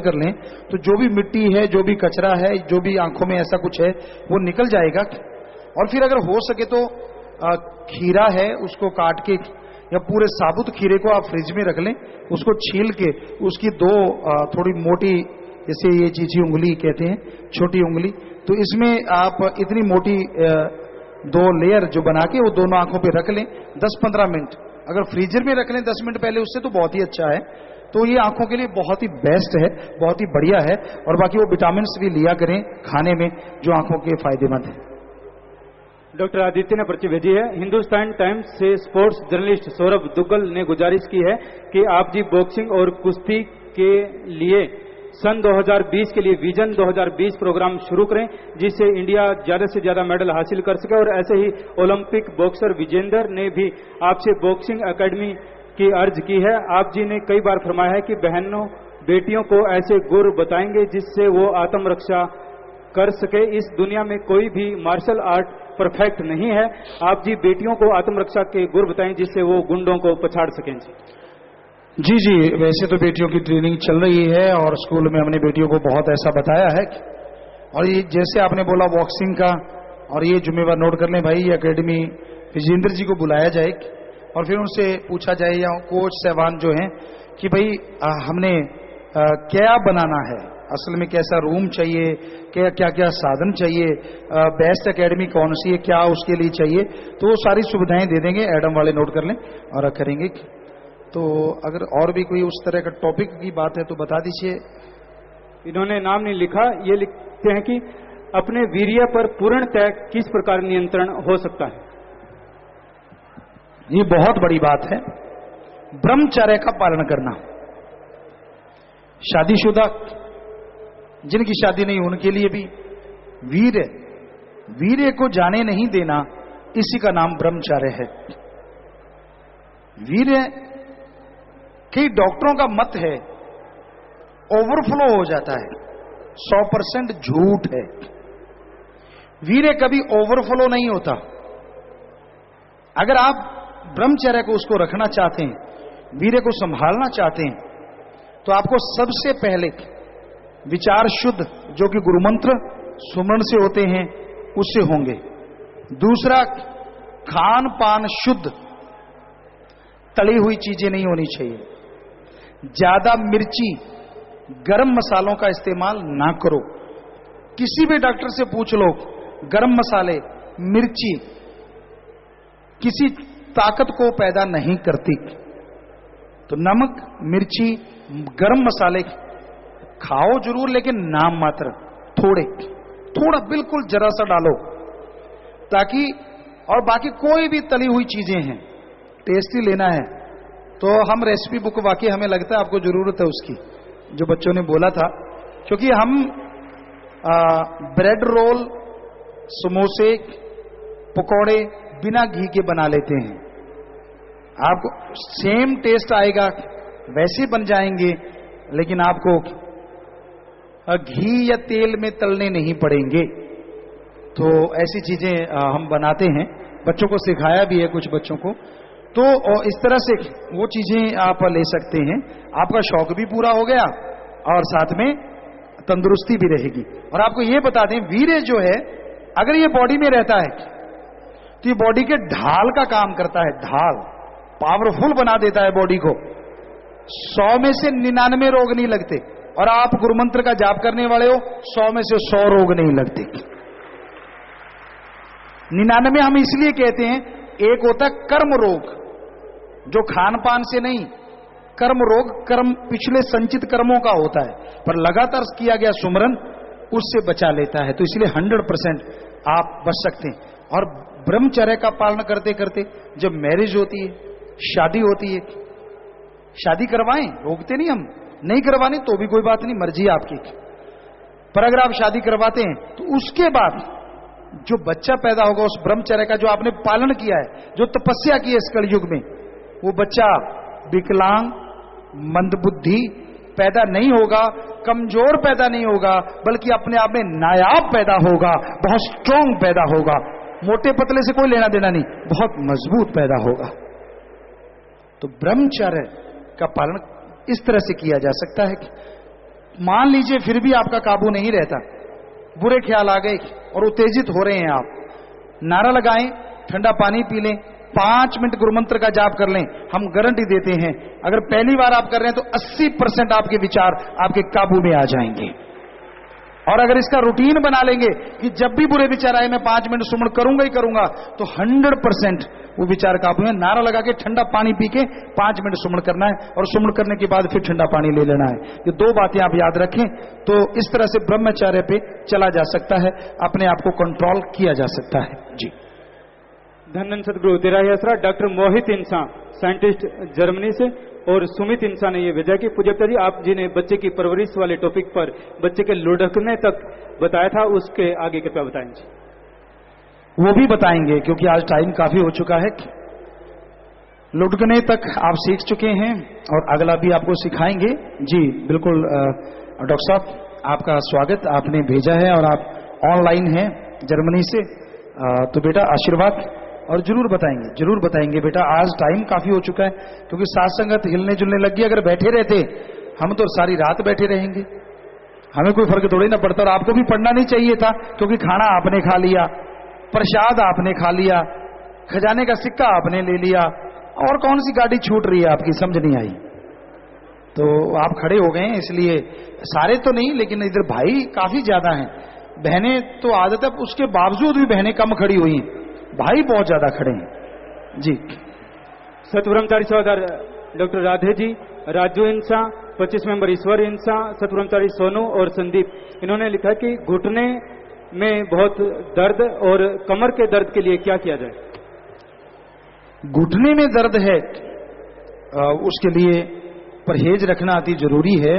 कर लें, तो जो भी मिट्टी है, जो भी कचरा है, जो भी आंखों में ऐसा कुछ है, वो निकल जाएगा। और फिर अगर हो सके तो खीरा है, उसको काट के या पूरे साबुत खीरे को आप फ्रिज में रख लें, उसको छील के उसकी दो थोड़ी मोटी, जैसे ये चीची उंगली कहते हैं, छोटी उंगली, तो इसमें आप इतनी मोटी 2 लेयर जो बना के वो दोनों आंखों पे रख लें 10-15 मिनट। अगर फ्रीजर में रख लें 10 मिनट पहले उससे तो बहुत ही अच्छा है। तो ये आंखों के लिए बहुत ही बेस्ट है, बहुत ही बढ़िया है। और बाकी वो विटामिन भी लिया करें खाने में जो आंखों के फायदेमंद है। डॉक्टर आदित्य ने पर्ची भेजी है। हिंदुस्तान टाइम्स से स्पोर्ट्स जर्नलिस्ट सौरभ दुग्गल ने गुजारिश की है कि आप जी बॉक्सिंग और कुश्ती के लिए सन 2020 के लिए विजन 2020 प्रोग्राम शुरू करें, जिससे इंडिया ज्यादा से ज्यादा मेडल हासिल कर सके। और ऐसे ही ओलंपिक बॉक्सर विजेंदर ने भी आपसे बॉक्सिंग एकेडमी की अर्ज की है। आप जी ने कई बार फरमाया है कि बहनों बेटियों को ऐसे गुर बताएंगे जिससे वो आत्मरक्षा कर सके। इस दुनिया में कोई भी मार्शल आर्ट परफेक्ट नहीं है। आप जी बेटियों को आत्मरक्षा के गुर बताएं जिससे वो गुंडों को पछाड़ सकें। जी जी, वैसे तो बेटियों की ट्रेनिंग चल रही है और स्कूल में हमने बेटियों को बहुत ऐसा बताया है। और ये जैसे आपने बोला बॉक्सिंग का, और ये जुम्मेवार नोट कर लें भाई, ये एकेडमी विजेंद्र जी को बुलाया जाए और फिर उनसे पूछा जाए या कोच सहवान जो हैं कि भाई हमने क्या बनाना है, असल में कैसा रूम चाहिए, क्या क्या क्या साधन चाहिए, बेस्ट एकेडमी कौन सी है, क्या उसके लिए चाहिए, तो वो सारी सुविधाएं दे देंगे। एडम वाले नोट कर लें और करेंगे। तो अगर और भी कोई उस तरह का टॉपिक की बात है तो बता दीजिए। इन्होंने नाम नहीं लिखा, ये लिखते हैं कि अपने वीर्य पर पूर्णतः किस प्रकार नियंत्रण हो सकता है। ये बहुत बड़ी बात है, ब्रह्मचर्य का पालन करना। शादीशुदा जिनकी शादी नहीं उनके लिए भी वीर्य को जाने नहीं देना, इसी का नाम ब्रह्मचर्य है। वीर्य कई डॉक्टरों का मत है ओवरफ्लो हो जाता है, 100% झूठ है। वीर्य कभी ओवरफ्लो नहीं होता। अगर आप ब्रह्मचर्य को उसको रखना चाहते हैं, वीर्य को संभालना चाहते हैं, तो आपको सबसे पहले विचार शुद्ध जो कि गुरुमंत्र सुमरण से होते हैं उससे होंगे। दूसरा, खान पान शुद्ध, तली हुई चीजें नहीं होनी चाहिए। ज्यादा मिर्ची गरम मसालों का इस्तेमाल ना करो। किसी भी डॉक्टर से पूछ लो, गरम मसाले मिर्ची किसी ताकत को पैदा नहीं करती। तो नमक मिर्ची गरम मसाले खाओ जरूर, लेकिन नाम मात्र, थोड़ा बिल्कुल जरा सा डालो, ताकि और बाकी कोई भी तली हुई चीजें हैं टेस्टी लेना है तो हम रेसिपी बुक वाकई हमें लगता है आपको जरूरत है उसकी, जो बच्चों ने बोला था। क्योंकि हम ब्रेड रोल, समोसे, पकौड़े बिना घी के बना लेते हैं। आपको सेम टेस्ट आएगा, वैसे बन जाएंगे, लेकिन आपको घी या तेल में तलने नहीं पड़ेंगे। तो ऐसी चीजें हम बनाते हैं, बच्चों को सिखाया भी है कुछ बच्चों को। तो इस तरह से वो चीजें आप ले सकते हैं, आपका शौक भी पूरा हो गया और साथ में तंदुरुस्ती भी रहेगी। और आपको ये बता दें, वीर्य जो है अगर ये बॉडी में रहता है तो ये बॉडी के ढाल का काम करता है, ढाल पावरफुल बना देता है बॉडी को। 100 में से 99 रोग नहीं लगते, और आप गुरुमंत्र का जाप करने वाले हो, 100 में से 100 रोग नहीं लगते। 99 हम इसलिए कहते हैं, एक होता है कर्म रोग जो खान पान से नहीं, कर्म रोग कर्म पिछले संचित कर्मों का होता है, पर लगातार किया गया सुमरन उससे बचा लेता है। तो इसलिए 100% आप बच सकते हैं। और ब्रह्मचर्य का पालन करते करते जब मैरिज होती है, शादी होती है, शादी करवाएं, रोकते नहीं हम, नहीं करवानी तो भी कोई बात नहीं, मर्जी है आपकी। पर अगर आप शादी करवाते हैं तो उसके बाद जो बच्चा पैदा होगा उस ब्रह्मचर्य का जो आपने पालन किया है, जो तपस्या की है इस कलयुग में, वो बच्चा विकलांग, मंदबुद्धि पैदा नहीं होगा, कमजोर पैदा नहीं होगा, बल्कि अपने आप में नायाब पैदा होगा, बहुत स्ट्रांग पैदा होगा। मोटे पतले से कोई लेना देना नहीं, बहुत मजबूत पैदा होगा। तो ब्रह्मचर्य का पालन इस तरह से किया जा सकता है कि मान लीजिए फिर भी आपका काबू नहीं रहता, बुरे ख्याल आ गए और उत्तेजित हो रहे हैं, आप नारा लगाएं, ठंडा पानी पी लें, 5 मिनट गुरुमंत्र का जाप कर लें। हम गारंटी देते हैं अगर पहली बार आप कर रहे हैं तो 80% आपके विचार आपके काबू में आ जाएंगे। और अगर इसका रूटीन बना लेंगे कि जब भी बुरे विचार आए मैं 5 मिनट सुमन करूंगा ही करूंगा, तो 100% वो विचार काबू में। नारा लगा के ठंडा पानी पी के 5 मिनट सुमन करना है और सुमन करने के बाद फिर ठंडा पानी ले लेना है। ये 2 बातें आप याद रखें, तो इस तरह से ब्रह्मचर्य पे चला जा सकता है, अपने आप को कंट्रोल किया जा सकता है जी। धन सदगुरु तेरा ही आसरा। डॉक्टर मोहित इंसान, साइंटिस्ट जर्मनी से, और सुमित इंसान ने ये भेजा कि पूज्यता जी आप जी ने बच्चे की परवरिश वाले टॉपिक पर बच्चे के लुढ़कने तक बताया था, उसके आगे कृपया बताएं जी। वो भी बताएंगे क्योंकि आज टाइम काफी हो चुका है। लुढ़कने तक आप सीख चुके हैं और अगला भी आपको सिखाएंगे जी। बिल्कुल डॉक्टर साहब आपका स्वागत, आपने भेजा है और आप ऑनलाइन हैं जर्मनी से, तो बेटा आशीर्वाद और जरूर बताएंगे बेटा। आज टाइम काफी हो चुका है क्योंकि साथ संगत हिलने जुलने लगी। अगर बैठे रहते हम तो सारी रात बैठे रहेंगे, हमें कोई फर्क थोड़ी ना पड़ता। और आपको भी पढ़ना नहीं चाहिए था क्योंकि खाना आपने खा लिया, प्रसाद आपने खा लिया, खजाने का सिक्का आपने ले लिया, और कौन सी गाड़ी छूट रही है आपकी, समझ नहीं आई। तो आप खड़े हो गए हैं, इसलिए सारे तो नहीं लेकिन इधर भाई काफी ज्यादा हैं। बहनें तो आदत है, उसके बावजूद भी बहनें कम खड़ी हुई हैं, भाई बहुत ज्यादा खड़े हैं जी। सतब्रह्मचारी सहोदर डॉक्टर राधे जी, राजू इंसा, 25 मेंबर ईश्वर इंसा, सतब्रह्मचारी सोनू और संदीप, इन्होंने लिखा कि घुटने में बहुत दर्द और कमर के दर्द के लिए क्या किया जाए। घुटने में दर्द है, उसके लिए परहेज रखना अति जरूरी है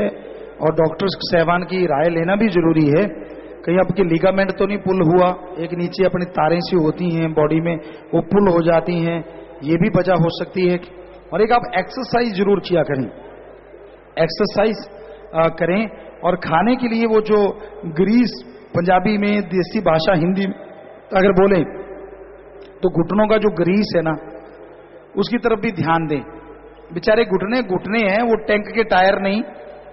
और डॉक्टर साहबान की राय लेना भी जरूरी है। कहीं आपके लिगामेंट तो नहीं पुल हुआ, एक नीचे अपनी तारें सी होती हैं बॉडी में, वो पुल हो जाती हैं, ये भी वजह हो सकती है। और एक आप एक्सरसाइज जरूर किया करें, एक्सरसाइज करें। और खाने के लिए वो जो ग्रीस, पंजाबी में, देसी भाषा हिंदी में अगर बोलें तो घुटनों का जो ग्रीस है ना, उसकी तरफ भी ध्यान दें। बेचारे घुटने हैं, वो टैंक के टायर नहीं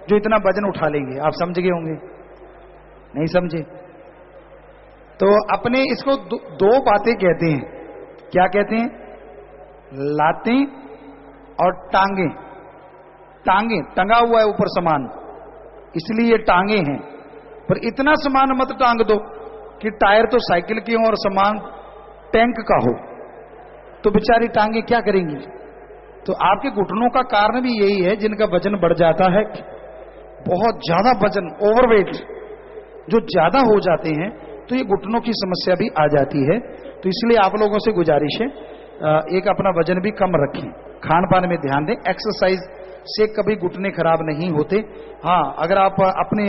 जो इतना वजन उठा लेंगे। आप समझ गए होंगे, नहीं समझे तो अपने इसको 2 बातें कहते हैं। क्या कहते हैं? लातें और टांगे। टांगे टंगा हुआ है ऊपर सामान, इसलिए ये टांगे हैं। पर इतना सामान मत टांग दो कि टायर तो साइकिल के हो और सामान टैंक का हो, तो बेचारी टांगे क्या करेंगी। तो आपके घुटनों का कारण भी यही है, जिनका वजन बढ़ जाता है, बहुत ज्यादा वजन, ओवरवेट जो ज्यादा हो जाते हैं, तो ये घुटनों की समस्या भी आ जाती है। तो इसलिए आप लोगों से गुजारिश है, एक अपना वजन भी कम रखें, खान पान में ध्यान दें। एक्सरसाइज से कभी घुटने खराब नहीं होते। हाँ, अगर आप अपने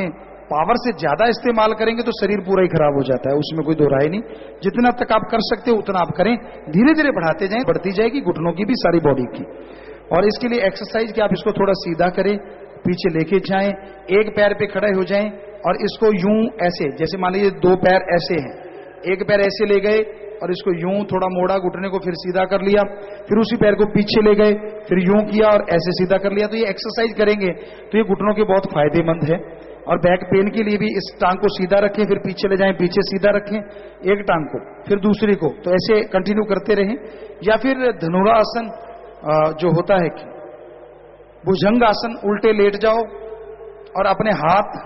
पावर से ज्यादा इस्तेमाल करेंगे तो शरीर पूरा ही खराब हो जाता है, उसमें कोई दो राय नहीं। जितना तक आप कर सकते हो उतना आप करें, धीरे धीरे बढ़ाते जाएं, बढ़ती जाएगी घुटनों की भी, सारी बॉडी की। और इसके लिए एक्सरसाइज कि आप इसको थोड़ा सीधा करें, पीछे लेके जाएं, एक पैर पे खड़े हो जाएं और इसको यूं ऐसे, जैसे मान लीजिए 2 पैर ऐसे हैं, एक पैर ऐसे ले गए और इसको यूं थोड़ा मोड़ा, घुटने को फिर सीधा कर लिया, फिर उसी पैर को पीछे ले गए, फिर यूं किया और ऐसे सीधा कर लिया। तो ये एक्सरसाइज करेंगे तो ये घुटनों के बहुत फायदेमंद है। और बैक पेन के लिए भी इस टांग को सीधा रखें, फिर पीछे ले जाएं, पीछे सीधा रखें एक टांग को, फिर दूसरी को, तो ऐसे कंटिन्यू करते रहें। या फिर धनुरासन जो होता है, भुजंगासन, उल्टे लेट जाओ और अपने हाथ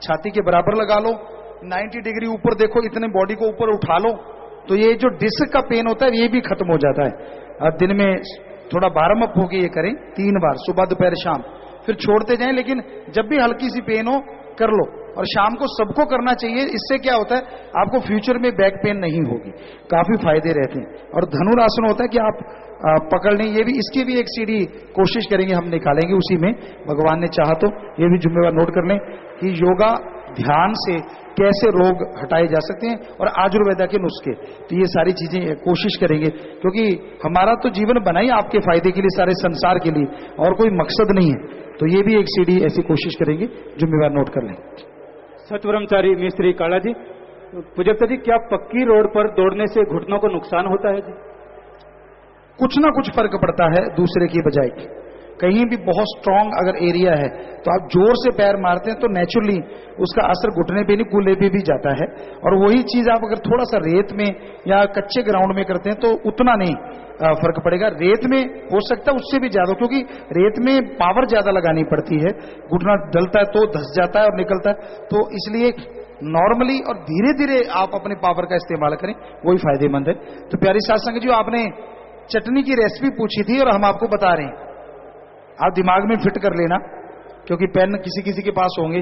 छाती के बराबर लगा लो, 90 डिग्री ऊपर देखो, इतने बॉडी को ऊपर उठा लो, तो ये जो डिस्क का पेन होता है ये भी खत्म हो जाता है। दिन में थोड़ा वार्म अप होके ये करें 3 बार, सुबह दोपहर शाम, फिर छोड़ते जाएं। लेकिन जब भी हल्की सी पेन हो कर लो, और शाम को सबको करना चाहिए। इससे क्या होता है, आपको फ्यूचर में बैक पेन नहीं होगी, काफी फायदे रहते हैं। और धनुरासन होता है कि आप पकड़ लें, ये भी, इसकी भी एक सीढ़ी कोशिश करेंगे हम निकालेंगे उसी में, भगवान ने चाहा तो। ये भी जिम्मेवार नोट कर लें कि योगा ध्यान से कैसे रोग हटाए जा सकते हैं और आयुर्वेदा के नुस्खे, तो ये सारी चीजें कोशिश करेंगे, क्योंकि हमारा तो जीवन बना ही आपके फायदे के लिए, सारे संसार के लिए, और कोई मकसद नहीं है। तो ये भी एक सीढ़ी ऐसी कोशिश करेंगे, जिम्मेवार नोट कर लें। सतब्रह्मचारी मिस्त्री काला जी, पूजकता जी, क्या पक्की रोड पर दौड़ने से घुटनों को नुकसान होता है जी? कुछ ना कुछ फर्क पड़ता है दूसरे की बजाय। कहीं भी बहुत स्ट्रांग अगर एरिया है तो आप जोर से पैर मारते हैं तो नेचुरली उसका असर घुटने पे नहीं कूल्हे पे भी जाता है। और वही चीज आप अगर थोड़ा सा रेत में या कच्चे ग्राउंड में करते हैं तो उतना नहीं फर्क पड़ेगा। रेत में हो सकता है उससे भी ज्यादा, क्योंकि रेत में पावर ज्यादा लगानी पड़ती है, घुटना डलता है तो धस जाता है और निकलता है। तो इसलिए नॉर्मली और धीरे धीरे आप अपने पावर का इस्तेमाल करें, वही फायदेमंद है। तो प्यारी साथ संगत जी, आपने चटनी की रेसिपी पूछी थी और हम आपको बता रहे हैं, आप दिमाग में फिट कर लेना, क्योंकि पेन किसी किसी के पास होंगे,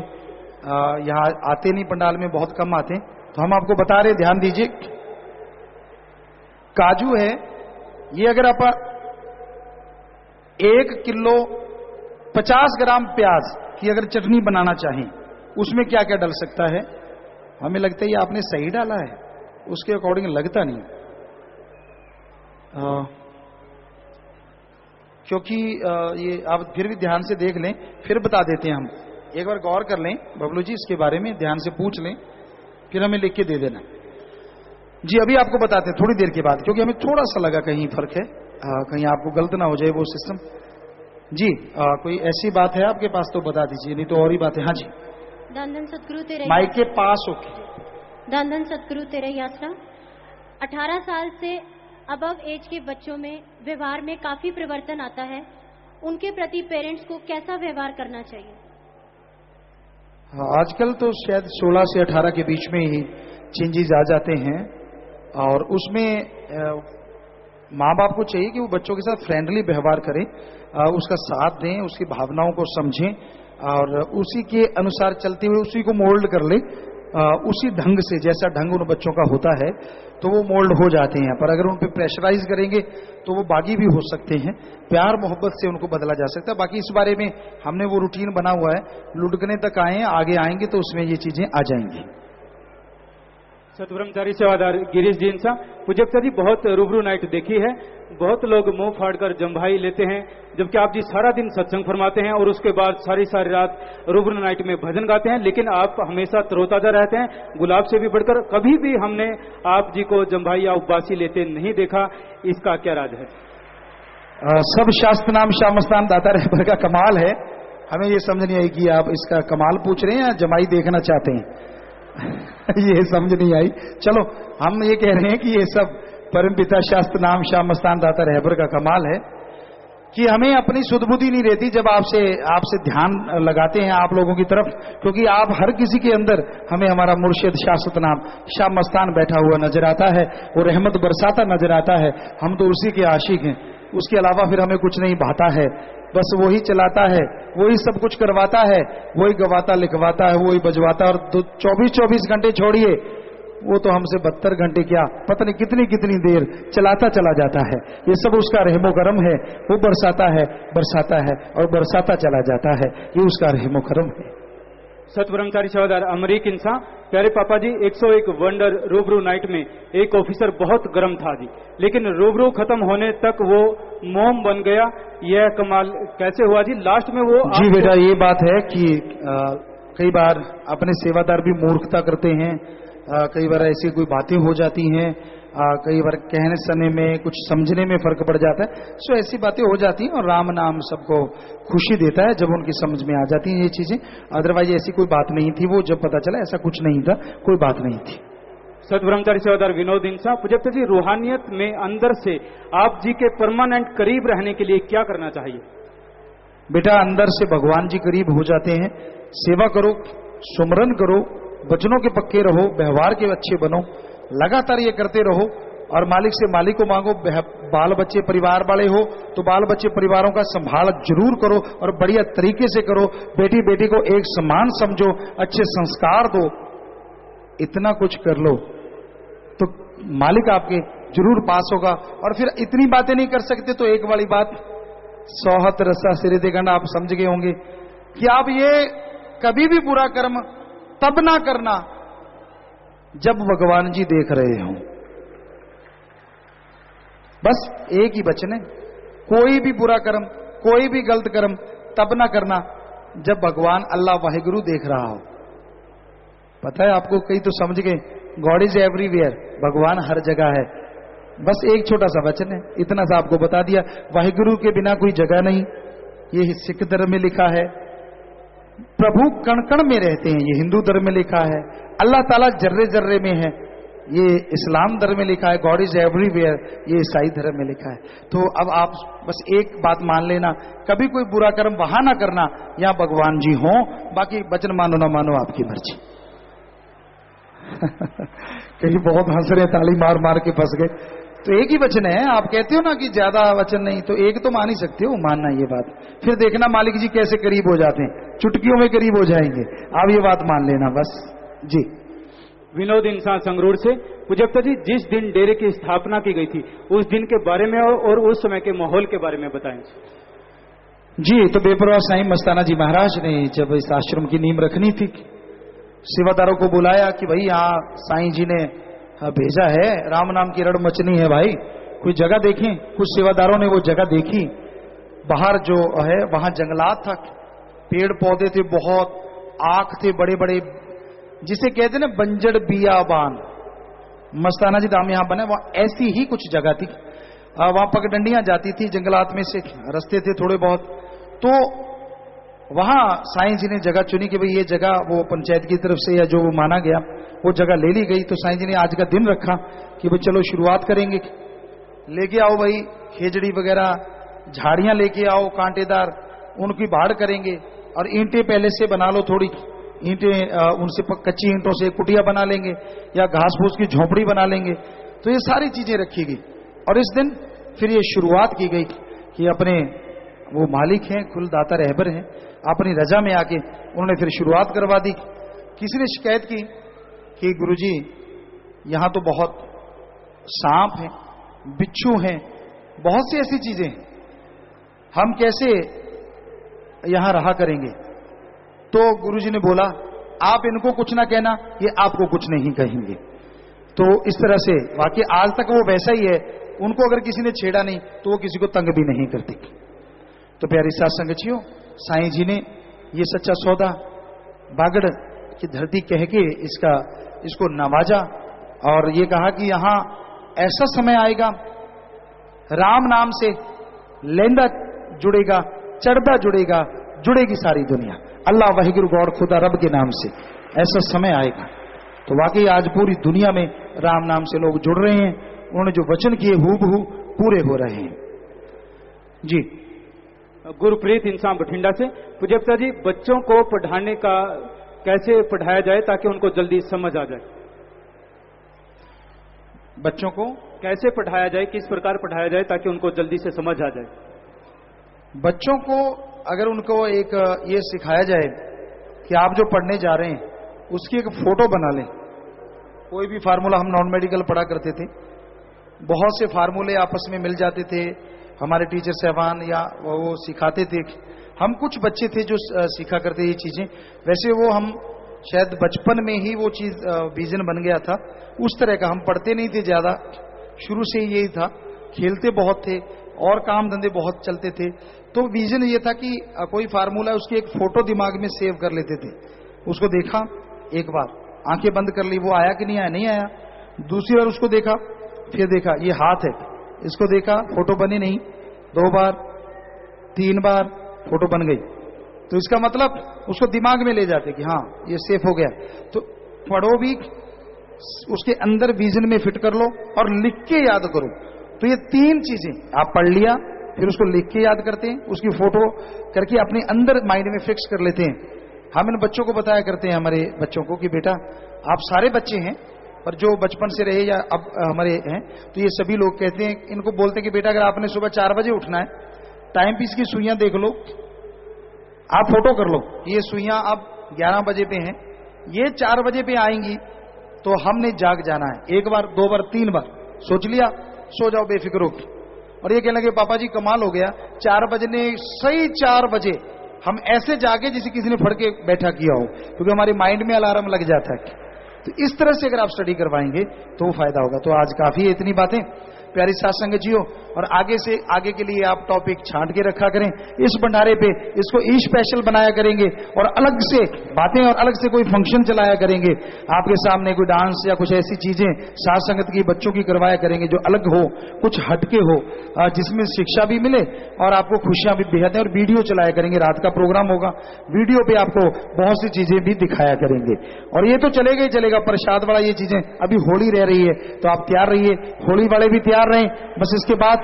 यहाँ आते नहीं, पंडाल में बहुत कम आते हैं, तो हम आपको बता रहे हैं, ध्यान दीजिए। काजू है, ये अगर आप 1 किलो 50 ग्राम प्याज की अगर चटनी बनाना चाहें, उसमें क्या क्या डल सकता है? हमें लगता है ये आपने सही डाला है, उसके अकॉर्डिंग लगता नहीं, क्योंकि ये आप फिर भी ध्यान से देख लें, फिर बता देते हैं हम। एक बार गौर कर लें बबलू जी, इसके बारे में ध्यान से पूछ लें, फिर हमें लिख के दे देना जी। अभी आपको बताते हैं थोड़ी देर के बाद, क्योंकि हमें थोड़ा सा लगा कहीं फर्क है, कहीं आपको गलत ना हो जाए वो सिस्टम जी। कोई ऐसी बात है आपके पास तो बता दीजिए, नहीं तो और ही बात है। हाँ जी, धन धन सतगुरु तेरे माइक के पास होके। धन धन सतगुरु तेरे यात्रा। 18 साल से अबव एज के बच्चों में व्यवहार में काफी परिवर्तन आता है, उनके प्रति पेरेंट्स को कैसा व्यवहार करना चाहिए? आजकल तो शायद 16 से 18 के बीच में ही चेंजेस आ जाते हैं, और उसमें माँ बाप को चाहिए कि वो बच्चों के साथ फ्रेंडली व्यवहार करें, उसका साथ दें, उसकी भावनाओं को समझें और उसी के अनुसार चलते हुए उसी को मोल्ड कर ले, उसी ढंग से, जैसा ढंग उन बच्चों का होता है तो वो मोल्ड हो जाते हैं। पर अगर उन पर प्रेशराइज करेंगे तो वो बागी भी हो सकते हैं। प्यार मोहब्बत से उनको बदला जा सकता है। बाकी इस बारे में हमने वो रूटीन बना हुआ है, लुढ़कने तक आए, आगे आएंगे तो उसमें ये चीजें आ जाएंगी। सतब्रह्मचारी सेवादार गिरीश जी इंसा, पूज्यता जी, बहुत रूबरू नाइट देखी है, बहुत लोग मुंह फाड़कर जम्भाई लेते हैं, जबकि आप जी सारा दिन सत्संग फरमाते हैं और उसके बाद सारी रात रूबरू नाइट में भजन गाते हैं, लेकिन आप हमेशा तरोताजा रहते हैं, गुलाब से भी बढ़कर। कभी भी हमने आप जी को जम्भाई या उपवासी लेते नहीं देखा, इसका क्या राज है? सब शास्त्र नाम श्यामस्तान दाता रहबर का कमाल है। हमें ये समझ नहीं आई कि आप इसका कमाल पूछ रहे हैं या जमाई देखना चाहते हैं। ये समझ नहीं आई। चलो, हम ये कह रहे हैं कि ये सब परमपिता शास्त्र नाम श्यामस्तान दाता रहबर का कमाल है कि हमें अपनी सुध बुद्धि नहीं रहती जब आपसे ध्यान लगाते हैं आप लोगों की तरफ, क्योंकि आप हर किसी के अंदर हमें हमारा मुर्शिद शाश्वत नाम श्यामस्तान बैठा हुआ नजर आता है, वो रहमत बरसाता नजर आता है। हम तो उसी के आशिक हैं, उसके अलावा फिर हमें कुछ नहीं भाता है। बस वही चलाता है, वही सब कुछ करवाता है, वही गवाता लिखवाता है, वही बजवाता है। और 24-24 घंटे छोड़िए, वो तो हमसे 72 घंटे क्या पता नहीं कितनी कितनी देर चलाता चला जाता है। ये सब उसका रहमो करम है। वो बरसाता है और बरसाता चला जाता है, ये उसका रहमो करम है। सतब्रह्मचारी सेवादार अमरीक इंसान, प्यारे पापा जी, 101 वंडर रूबरू नाइट में एक ऑफिसर बहुत गर्म था जी, लेकिन रूबरू खत्म होने तक वो मोम बन गया। यह कमाल कैसे हुआ जी? लास्ट में वो जी बेटा, ये बात है कि कई बार अपने सेवादार भी मूर्खता करते हैं, कई बार ऐसी कोई बातें हो जाती हैं, कई बार कहने समय में कुछ समझने में फर्क पड़ जाता है। सो ऐसी बातें हो जाती हैं और राम नाम सबको खुशी देता है जब उनकी समझ में आ जाती हैं ये चीजें। अदरवाइज ऐसी कोई बात नहीं थी, वो जब पता चला ऐसा कुछ नहीं था, कोई बात नहीं थी। सतब्रह्मचारी सेवादार विनोद इंसा, पूज्यता जी, रूहानियत में अंदर से आप जी के परमानेंट करीब रहने के लिए क्या करना चाहिए? बेटा, अंदर से भगवान जी करीब हो जाते हैं। सेवा करो, सुमरन करो, वचनों के पक्के रहो, व्यवहार के अच्छे बनो, लगातार ये करते रहो और मालिक से मालिक को मांगो। बाल बच्चे परिवार वाले हो तो बाल बच्चे परिवारों का संभाल जरूर करो और बढ़िया तरीके से करो। बेटी बेटी को एक समान समझो, अच्छे संस्कार दो। इतना कुछ कर लो तो मालिक आपके जरूर पास होगा। और फिर इतनी बातें नहीं कर सकते तो एक वाली बात, सौहत रसा सिरे देगंड, आप समझ गए होंगे कि आप ये कभी भी बुरा कर्म तब ना करना जब भगवान जी देख रहे हों। बस एक ही वचन है, कोई भी बुरा कर्म, कोई भी गलत कर्म तब ना करना जब भगवान अल्लाह वाहिगुरु देख रहा हो। पता है आपको, कई तो समझ गए गॉड इज एवरीवेयर, भगवान हर जगह है। बस एक छोटा सा वचन है, इतना सा आपको बता दिया। वाहिगुरु के बिना कोई जगह नहीं, ये सिख धर्म में लिखा है। प्रभु कण कण में रहते हैं, ये हिंदू धर्म में लिखा है। अल्लाह ताला जर्रे जर्रे में है, ये इस्लाम धर्म में लिखा है। गॉड इज एवरीवेयर, ये ईसाई धर्म में लिखा है। तो अब आप बस एक बात मान लेना, कभी कोई बुरा कर्म वहां ना करना, या भगवान जी हो, बाकी वचन मानो ना मानो आपकी मर्जी। कहीं बहुत हंस रहे, ताली मार मार के फंस गए। तो एक ही वचन है, आप कहते हो ना कि ज्यादा वचन नहीं, तो एक तो मान ही सकते हो, मानना ये बात। फिर देखना मालिक जी कैसे करीब हो जाते हैं, चुटकियों में करीब हो जाएंगे। आप ये बात मान लेना बस जी। विनोद इंसान संगरूर से, पूज्यता जी जिस दिन डेरे की स्थापना की गई थी उस दिन के बारे में और उस समय के माहौल के बारे में बताएं जी। तो बेपरवाह साईं मस्ताना जी महाराज ने जब इस आश्रम की नींव रखनी थी, सेवादारों को बुलाया कि भाई यहाँ साईं जी ने भेजा है, राम नाम की रड़ मचनी है भाई, कोई जगह देखें। कुछ सेवादारों ने वो जगह देखी, बाहर जो है वहां जंगलात था, पेड़ पौधे थे बहुत, आख थे बड़े बड़े, जिसे कहते ना बंजर बियाबान। मस्ताना जी धाम यहां बने, वहां ऐसी ही कुछ जगह थी। वहां पगडंडियां जाती थी जंगलात में से, रास्ते थे थोड़े बहुत। तो वहां साईं जी ने जगह चुनी कि भाई ये जगह वो पंचायत की तरफ से या जो वो माना गया वो जगह ले ली गई। तो साईं जी ने आज का दिन रखा कि भाई चलो शुरुआत करेंगे, लेके आओ भाई खेजड़ी वगैरह, झाड़ियां लेके आओ कांटेदार, उनकी भाड़ करेंगे। और ईंटें पहले से बना लो, थोड़ी ईंटें उनसे कच्ची ईंटों से कुटिया बना लेंगे या घास फूस की झोंपड़ी बना लेंगे। तो ये सारी चीजें रखी गई और इस दिन फिर ये शुरुआत की गई कि अपने वो मालिक हैं, कुलदाता रहबर हैं, अपनी रजा में आके उन्होंने फिर शुरुआत करवा दी। किसी ने शिकायत की कि गुरुजी यहां तो बहुत सांप हैं, बिच्छू हैं, बहुत सी ऐसी चीजें हैं, हम कैसे यहां रहा करेंगे। तो गुरुजी ने बोला आप इनको कुछ ना कहना, ये आपको कुछ नहीं कहेंगे। तो इस तरह से वाकई आज तक वो वैसा ही है, उनको अगर किसी ने छेड़ा नहीं तो वो किसी को तंग भी नहीं करती। तो प्यारी साथ संगतियों, साईं जी ने ये सच्चा सौदा बागड़ की धरती कह के इसको नवाजा और ये कहा कि यहां ऐसा समय आएगा, राम नाम से लेंदा जुड़ेगा, चढ़दा जुड़ेगा, जुड़ेगी सारी दुनिया, अल्लाह वाहिगुरु गॉड खुदा रब के नाम से, ऐसा समय आएगा। तो वाकई आज पूरी दुनिया में राम नाम से लोग जुड़ रहे हैं, उन्होंने जो वचन किए हूबहू पूरे हो रहे हैं जी। गुरप्रीत इंसान बठिंडा से, पूज्यता जी बच्चों को पढ़ाने का कैसे पढ़ाया जाए ताकि उनको जल्दी समझ आ जाए? बच्चों को कैसे पढ़ाया जाए, किस प्रकार पढ़ाया जाए ताकि उनको जल्दी से समझ आ जाए? बच्चों को अगर उनको एक ये सिखाया जाए कि आप जो पढ़ने जा रहे हैं उसकी एक फोटो बना लें। कोई भी फार्मूला, हम नॉन मेडिकल पढ़ा करते थे, बहुत से फार्मूले आपस में मिल जाते थे, हमारे टीचर साहबान या वो सिखाते थे। हम कुछ बच्चे थे जो सीखा करते ये चीजें, वैसे वो हम शायद बचपन में ही वो चीज विजन बन गया था उस तरह का। हम पढ़ते नहीं थे ज्यादा, शुरू से यही था, खेलते बहुत थे और काम धंधे बहुत चलते थे। तो विजन ये था कि कोई फार्मूला उसकी एक फोटो दिमाग में सेव कर लेते थे, उसको देखा एक बार, आंखें बंद कर ली, वो आया कि नहीं आया, नहीं आया, दूसरी बार उसको देखा, फिर देखा ये हाथ है, इसको देखा फोटो बनी नहीं, 2 बार 3 बार फोटो बन गई। तो इसका मतलब उसको दिमाग में ले जाते कि हाँ ये सेफ हो गया। तो पढ़ो भी, उसके अंदर विजन में फिट कर लो और लिख के याद करो। तो ये 3 चीजें आप पढ़ लिया, फिर उसको लिख के याद करते हैं, उसकी फोटो करके अपने अंदर माइंड में फिक्स कर लेते हैं। हम इन बच्चों को बताया करते हैं, हमारे बच्चों को, कि बेटा आप सारे बच्चे हैं पर जो बचपन से रहे या अब हमारे हैं, तो ये सभी लोग कहते हैं, इनको बोलते हैं कि बेटा अगर आपने सुबह 4 बजे उठना है, टाइम पीस की सुइयां देख लो, आप फोटो कर लो, ये सुइयां अब 11 बजे पे हैं, ये 4 बजे पे आएंगी, तो हमने जाग जाना है। 1 बार 2 बार 3 बार सोच लिया, सो जाओ बेफिक्र होकर। और ये कहने लगे पापा जी कमाल हो गया, 4 बजने सही 4 बजे हम ऐसे जागे जिसे किसी ने फड़ के बैठा किया हो, क्योंकि हमारे माइंड में अलार्म लग जाता है। तो इस तरह से अगर आप स्टडी करवाएंगे तो वो फायदा होगा। तो आज काफी है इतनी बातें। प्यारी साथ संगतियों, और आगे से आगे के लिए आप टॉपिक छांट के रखा करें। इस भंडारे पे इसको स्पेशल बनाया करेंगे और अलग से बातें और अलग से कोई फंक्शन चलाया करेंगे। आपके सामने कोई डांस या कुछ ऐसी चीजें साथ संगत की बच्चों की करवाया करेंगे जो अलग हो, कुछ हटके हो, जिसमें शिक्षा भी मिले और आपको खुशियां भी बेहद है। और वीडियो चलाया करेंगे, रात का प्रोग्राम होगा, वीडियो पे आपको बहुत सी चीजें भी दिखाया करेंगे। और ये तो चलेगा ही चलेगा, प्रसाद वाला ये चीजें, अभी होली रह रही है तो आप तैयार रहिए, होली वाले भी तैयार रहें, बस इसके बाद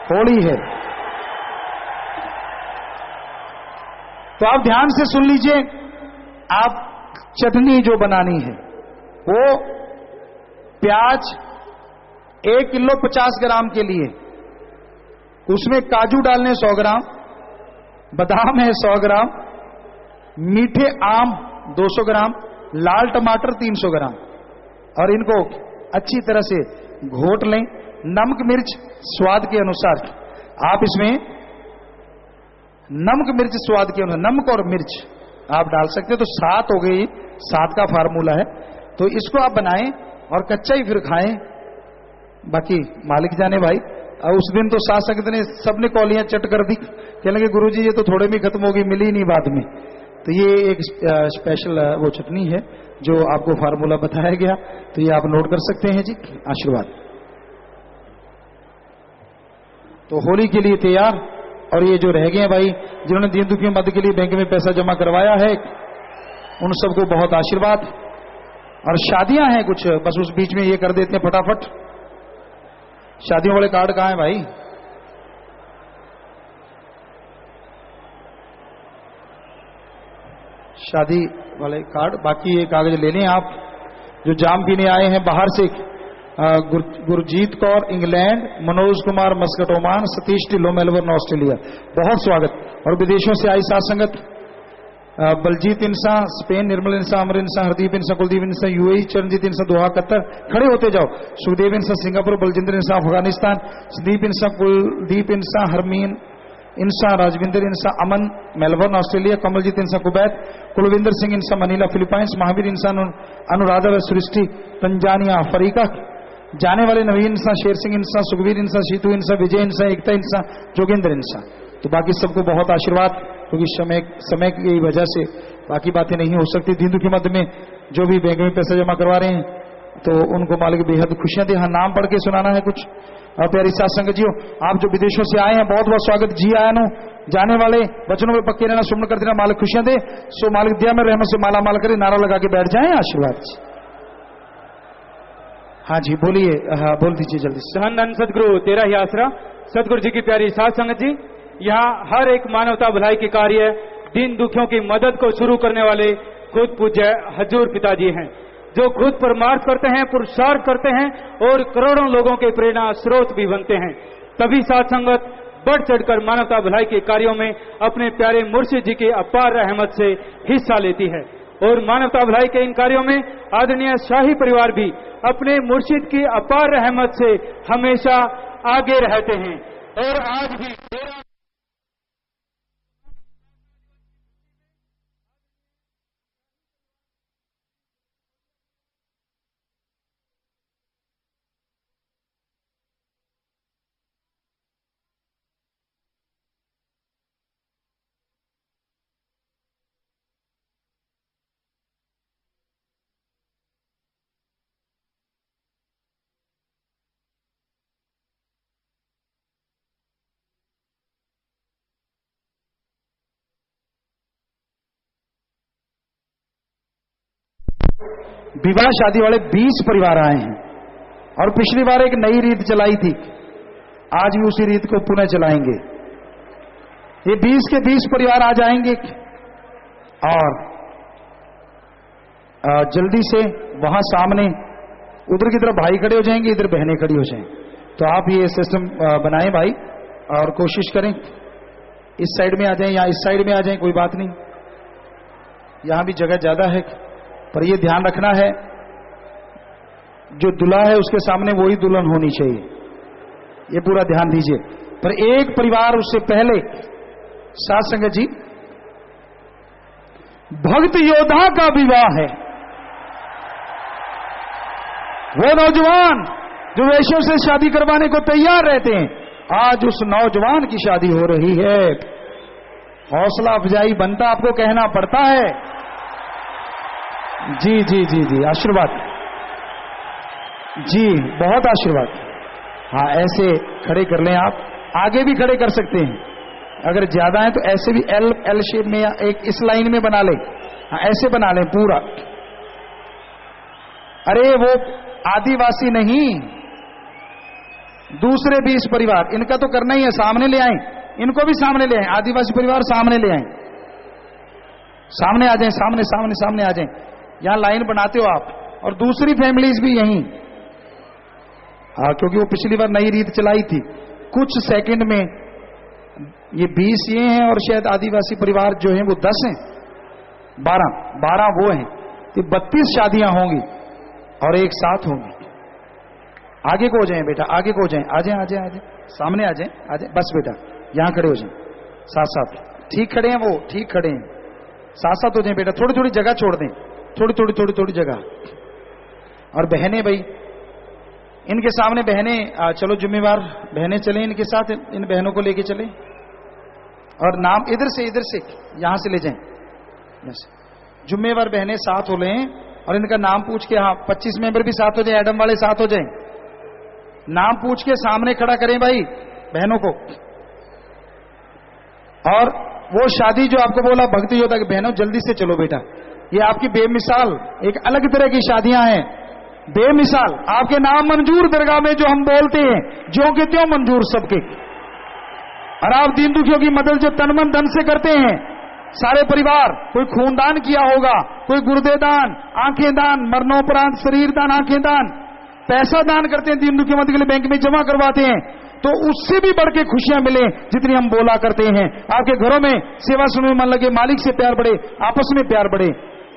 होली है। तो आप ध्यान से सुन लीजिए, आप चटनी जो बनानी है वो प्याज 1 किलो 50 ग्राम के लिए, उसमें काजू डालने 100 ग्राम, बादाम है 100 ग्राम, मीठे आम 200 ग्राम, लाल टमाटर 300 ग्राम, और इनको अच्छी तरह से घोट लें। नमक मिर्च स्वाद के अनुसार, आप इसमें नमक मिर्च स्वाद के अनुसार नमक और मिर्च आप डाल सकते हैं। तो 7 हो गई, 7 का फार्मूला है। तो इसको आप बनाएं और कच्चा ही फिर खाएं, बाकी मालिक जाने भाई। और उस दिन तो साथ संगत ने सबने कौलियां चट कर दी, कहने लगे गुरुजी ये तो थोड़े में खत्म होगी, मिली नहीं बाद में। तो ये एक स्पेशल वो चटनी है जो आपको फार्मूला बताया गया, तो ये आप नोट कर सकते हैं जी। आशीर्वाद। तो होली के लिए तैयार। और ये जो रह गए हैं भाई, जिन्होंने दीन दुखियों मदद के लिए बैंक में पैसा जमा करवाया है, उन सबको बहुत आशीर्वाद। और शादियां हैं कुछ, बस उस बीच में ये कर देते हैं फटाफट। शादियों वाले कार्ड कहां है भाई? शादी वाले कार्ड, बाकी ये कागज ले लें आप। जो जाम पीने आए हैं बाहर से, Gurjeet Kaur England, Manoj Kumar Muscat Oman, Satish Dhillon Melbourne Australia, बहुत स्वागत। और विदेशों से आई साथ संगत, बलजीत इंसा स्पेन, निर्मल इंसा, अमर इंसा, हरदीप इंसा, कुलदीप इंसा यूएई, चरणजीत इंसा दोहा कतर, खड़े होते जाओ। सुखदेव इंसा सिंगापुर, बलजिंदर इंसा अफगानिस्तान, संदीप इंसा, कुलदीप इंसा, हरमीन इंसा, राजविंदर इंसा अमन मेलबर्न ऑस्ट्रेलिया, कमलजीत इंसा कुवैत, कुलविंदर सिंह इंसा मनीला फिलीपाइंस, महावीर इंसा अनुराधा व सृष्टि तंजानिया अफ्रीका, जाने वाले नवीन इंसा, शेर सिंह इंसा, सुखवीर इंसा, शीतू इंसा, विजय इंसा, एकता इंसा, जोगेंद्र इंसा। तो बाकी सबको बहुत आशीर्वाद, क्योंकि समय की वजह से बाकी बातें नहीं हो सकती। दीन दुखी मध्य में जो भी बैंक में पैसा जमा करवा रहे हैं तो उनको मालिक बेहद खुशियां दे। हाँ, नाम पढ़ के सुनाना है कुछ। और प्यारी साथ संगत जियो, आप जो विदेशों से आए हैं बहुत बहुत स्वागत। जी आया नो, जाने वाले वचनों में पक्के रहना, सुमन कर देना, मालिक खुशियां दे। सो मालिक दिया में रहमत से माला माल करे, नारा लगा के बैठ जाए। आशीर्वाद। हाँ जी बोलिए, हाँ बोल दीजिए जल्दी से। धन धन सदगुरु तेरा ही आसरा। सदगुरु जी की प्यारी साथ संगत जी, यहाँ हर एक मानवता भलाई के कार्य, दीन दुखियों की मदद को शुरू करने वाले खुद पूज्य हजूर पिताजी हैं, जो खुद परमार्थ करते हैं, पुरुषार्थ करते हैं और करोड़ों लोगों के प्रेरणा स्रोत भी बनते हैं। तभी साथ संगत बढ़ चढ़कर मानवता भलाई के कार्यों में अपने प्यारे मुर्शिद जी की अपार रहमत से हिस्सा लेती है। और मानवता भलाई के इन कार्यों में आदरणीय शाही परिवार भी अपने मुर्शिद की अपार रहमत से हमेशा आगे रहते हैं। और आज भी विवाह शादी वाले 20 परिवार आए हैं, और पिछली बार एक नई रीत चलाई थी, आज भी उसी रीत को पुनः चलाएंगे। ये 20 के 20 परिवार आ जाएंगे और जल्दी से वहां सामने उधर की तरफ भाई खड़े हो जाएंगे, इधर बहनें खड़ी हो जाएंगी। तो आप ये सिस्टम बनाएं भाई, और कोशिश करें इस साइड में आ जाएं या इस साइड में आ जाएं, कोई बात नहीं, यहां भी जगह ज्यादा है। पर ये ध्यान रखना है, जो दूल्हा है उसके सामने वही दुल्हन होनी चाहिए, ये पूरा ध्यान दीजिए। पर एक परिवार उससे पहले साथ संगत जी, भक्त योद्धा का विवाह है। वो नौजवान जो वैश्यों से शादी करवाने को तैयार रहते हैं, आज उस नौजवान की शादी हो रही है। हौसला अफजाई बनता आपको कहना पड़ता है। जी जी जी जी, आशीर्वाद जी, बहुत आशीर्वाद। हाँ, ऐसे खड़े कर लें आप, आगे भी खड़े कर सकते हैं, अगर ज्यादा है तो ऐसे भी एल शेप में या एक इस लाइन में बना लें। हाँ, ऐसे बना लें पूरा। अरे वो आदिवासी नहीं, दूसरे 20 परिवार, इनका तो करना ही है, सामने ले आए, इनको भी सामने ले आए, आदिवासी परिवार सामने ले आए, सामने आ जाएं, सामने सामने सामने आ जाएं। यहां लाइन बनाते हो आप, और दूसरी फैमिलीज भी यहीं। हाँ, क्योंकि वो पिछली बार नई रीत चलाई थी, कुछ सेकंड में ये 20 ये हैं, और शायद आदिवासी परिवार जो हैं वो 10 हैं, 12 वो हैं, तो 32 शादियां होंगी और एक साथ होंगी। आगे को हो जाएं बेटा, आगे को हो जाएं, आ जाएं, आ जाएं, आ जाएं, सामने आ जाएं, आ जाएं, बस बेटा यहां खड़े हो जाएं, साथ साथ ठीक खड़े हैं, वो ठीक खड़े हैं, साथ साथ हो जाएं बेटा, थोड़ी थोड़ी जगह छोड़ दें, थोड़ी थोड़ी थोड़ी थोड़ी जगह। और बहनें भाई, इनके सामने बहनें, चलो जिम्मेवार बहनें चले इनके साथ, इन बहनों को लेके चले, और नाम इधर से यहां से ले जाएं, जिम्मेवार बहनें साथ हो लें, और इनका नाम पूछ के, हाँ 25 मेंबर भी साथ हो जाए, एडम वाले साथ हो जाएं, नाम पूछ के सामने खड़ा करें भाई बहनों को। और वो शादी जो आपको बोला भक्ति योद्धा की बहनों, जल्दी से चलो बेटा, ये आपकी बेमिसाल एक अलग तरह की शादियां हैं, बेमिसाल। आपके नाम मंजूर दरगाह में जो हम बोलते हैं, जो के त्यों मंजूर सबके। और आप दीन दुखियों की मदद जो तन मन धन से करते हैं, सारे परिवार, कोई खूनदान किया होगा, कोई गुर्दे दान, आंखें दान, मरणोपरांत शरीर दान, आंखें दान, पैसा दान करते हैं, दीन दुखियों मदद के लिए बैंक में जमा करवाते हैं, तो उससे भी बढ़ के खुशियां मिले जितनी हम बोला करते हैं। आपके घरों में सेवा सुनने में मन लगे, मालिक से प्यार बढ़े, आपस में प्यार बढ़े,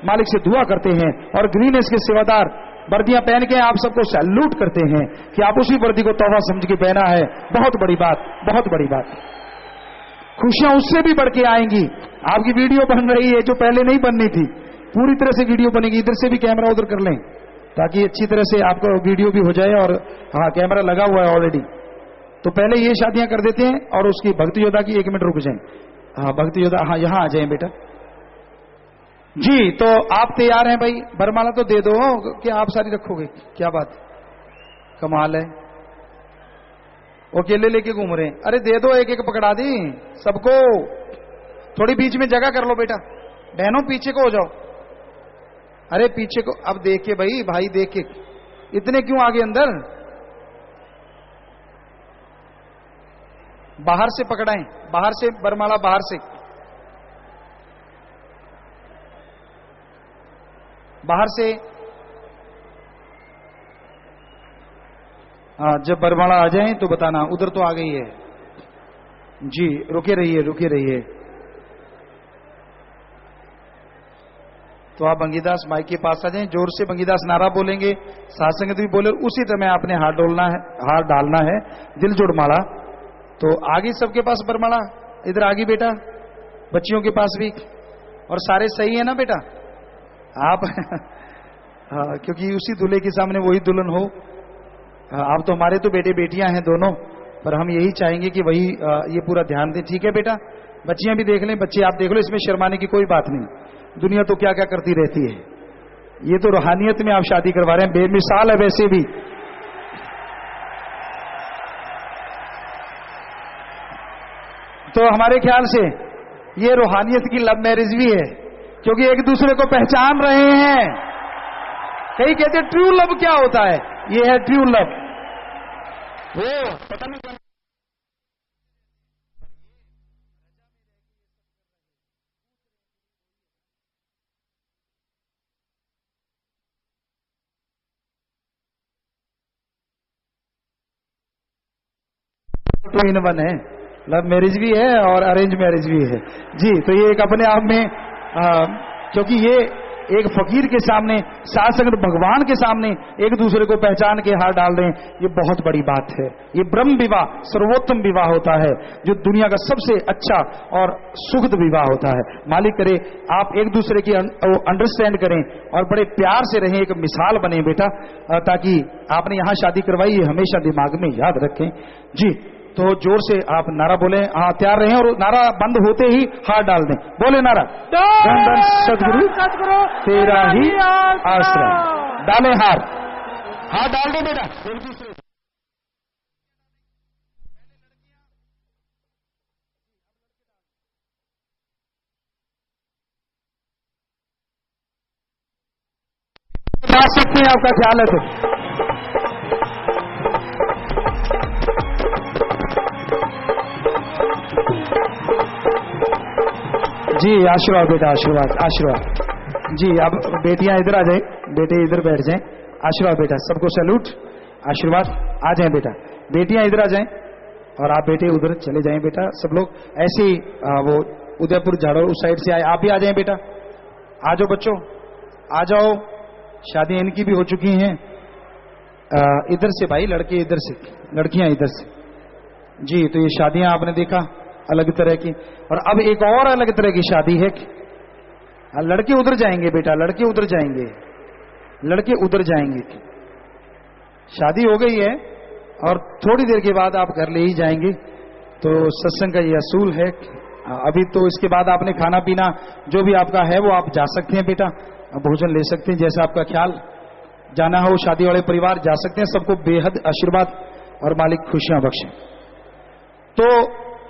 मालिक से दुआ करते हैं। और ग्रीनेस के सेवादार वर्दियां पहन के आप सबको सैल्यूट करते हैं कि आप उसी वर्दी को तोहफा समझ के पहना है। बहुत बड़ी बात, बहुत बड़ी बात। खुशियां उससे भी बढ़ के आएंगी। आपकी वीडियो बन रही है जो पहले नहीं बननी थी, पूरी तरह से वीडियो बनेगी। इधर से भी कैमरा उधर कर लें ताकि अच्छी तरह से आपको वीडियो भी हो जाए। और हाँ, कैमरा लगा हुआ है ऑलरेडी। तो पहले ये शादियां कर देते हैं और उसकी भक्ति योद्धा की 1 मिनट रुक जाएं। हाँ, भक्ति योद्धा, हाँ यहां आ जाएं बेटा जी। तो आप तैयार हैं भाई? बरमाला तो दे दो, क्या आप सारी रखोगे? क्या बात, कमाल है। वो अकेले लेके घूम रहे हैं। अरे दे दो, एक एक पकड़ा दी सबको। थोड़ी बीच में जगह कर लो बेटा, बहनों पीछे को हो जाओ। अरे पीछे को, अब देख के भाई देख के, इतने क्यों आगे अंदर? बाहर से पकड़ाएं, बाहर से बरमाला, बाहर से, बाहर से। हाँ, जब बरमाला आ जाए तो बताना। उधर तो आ गई है जी, रुके रहिए, रुके रहिए। तो आप बंगीदास माइक के पास आ जाएं, जोर से बंगीदास नारा बोलेंगे, साथ संगत भी बोले, उसी तरह आपने हाथ डालना है, दिल जोड़ माला। तो आगे सबके पास बरमाला, इधर आगे बेटा, बच्चियों के पास भी। और सारे सही है ना बेटा आप? हाँ, क्योंकि उसी दूल्हे के सामने वही दुल्हन हो। आप तो हमारे तो बेटे बेटियां हैं दोनों, पर हम यही चाहेंगे कि वही ये पूरा ध्यान दें। ठीक है बेटा? बच्चियां भी देख लें, बच्चे आप देख लो, इसमें शर्माने की कोई बात नहीं। दुनिया तो क्या क्या करती रहती है, ये तो रूहानियत में आप शादी करवा रहे हैं, बेमिसाल है वैसे भी। तो हमारे ख्याल से ये रूहानियत की लव मैरिज भी है, क्योंकि एक दूसरे को पहचान रहे हैं। कई कहते हैं ट्रू लव क्या होता है, ये है ट्रू लव। वो पता नहीं टू इन वन है, लव मैरिज भी है और अरेंज मैरिज भी है जी। तो ये एक अपने आप में क्योंकि ये एक फकीर के सामने, साथ संगत भगवान के सामने एक दूसरे को पहचान के हाथ डाल रहे हैं, ये बहुत बड़ी बात है। ये ब्रह्म विवाह, सर्वोत्तम विवाह होता है, जो दुनिया का सबसे अच्छा और सुखद विवाह होता है। मालिक करे आप एक दूसरे की अंडरस्टैंड करें और बड़े प्यार से रहें, एक मिसाल बने बेटा, ताकि आपने यहाँ शादी करवाई ये हमेशा दिमाग में याद रखें जी। तो जोर से आप नारा बोले, हाँ तैयार रहें, और नारा बंद होते ही हाथ डाल दें। बोले नारा, धन धन सदगुरु तेरा ही आश्रय। डालें हाथ, हाथ डाल दो बेटा एक दूसरे। बता सकते हैं आपका ख्याल है तो। जी आशीर्वाद बेटा, आशीर्वाद आशीर्वाद जी। अब बेटियां इधर आ जाए, बेटे इधर बैठ जाएं। आशीर्वाद बेटा, सबको सैल्यूट, आशीर्वाद। आ जाएं बेटा, बेटियां इधर आ जाएं और आप बेटे उधर चले जाएं बेटा। सब लोग ऐसे ही वो उदयपुर झाड़ो उस साइड से आए, आप भी आ जाएं बेटा। आ जाओ बच्चों, आ जाओ। शादी इनकी भी हो चुकी हैं। इधर से भाई, लड़के इधर से, लड़कियां इधर से जी। तो ये शादियां आपने देखा अलग तरह की, और अब एक और अलग तरह की शादी है। लड़के उधर जाएंगे बेटा, लड़के उधर जाएंगे, लड़के उधर जाएंगे। शादी हो गई है और थोड़ी देर के बाद आप घर ले ही जाएंगे। तो सत्संग का ये असूल है। अभी तो इसके बाद आपने खाना पीना जो भी आपका है वो आप जा सकते हैं बेटा, भोजन ले सकते हैं, जैसा आपका ख्याल। जाना हो शादी वाले परिवार जा सकते हैं। सबको बेहद आशीर्वाद और मालिक खुशियां बख्शे। तो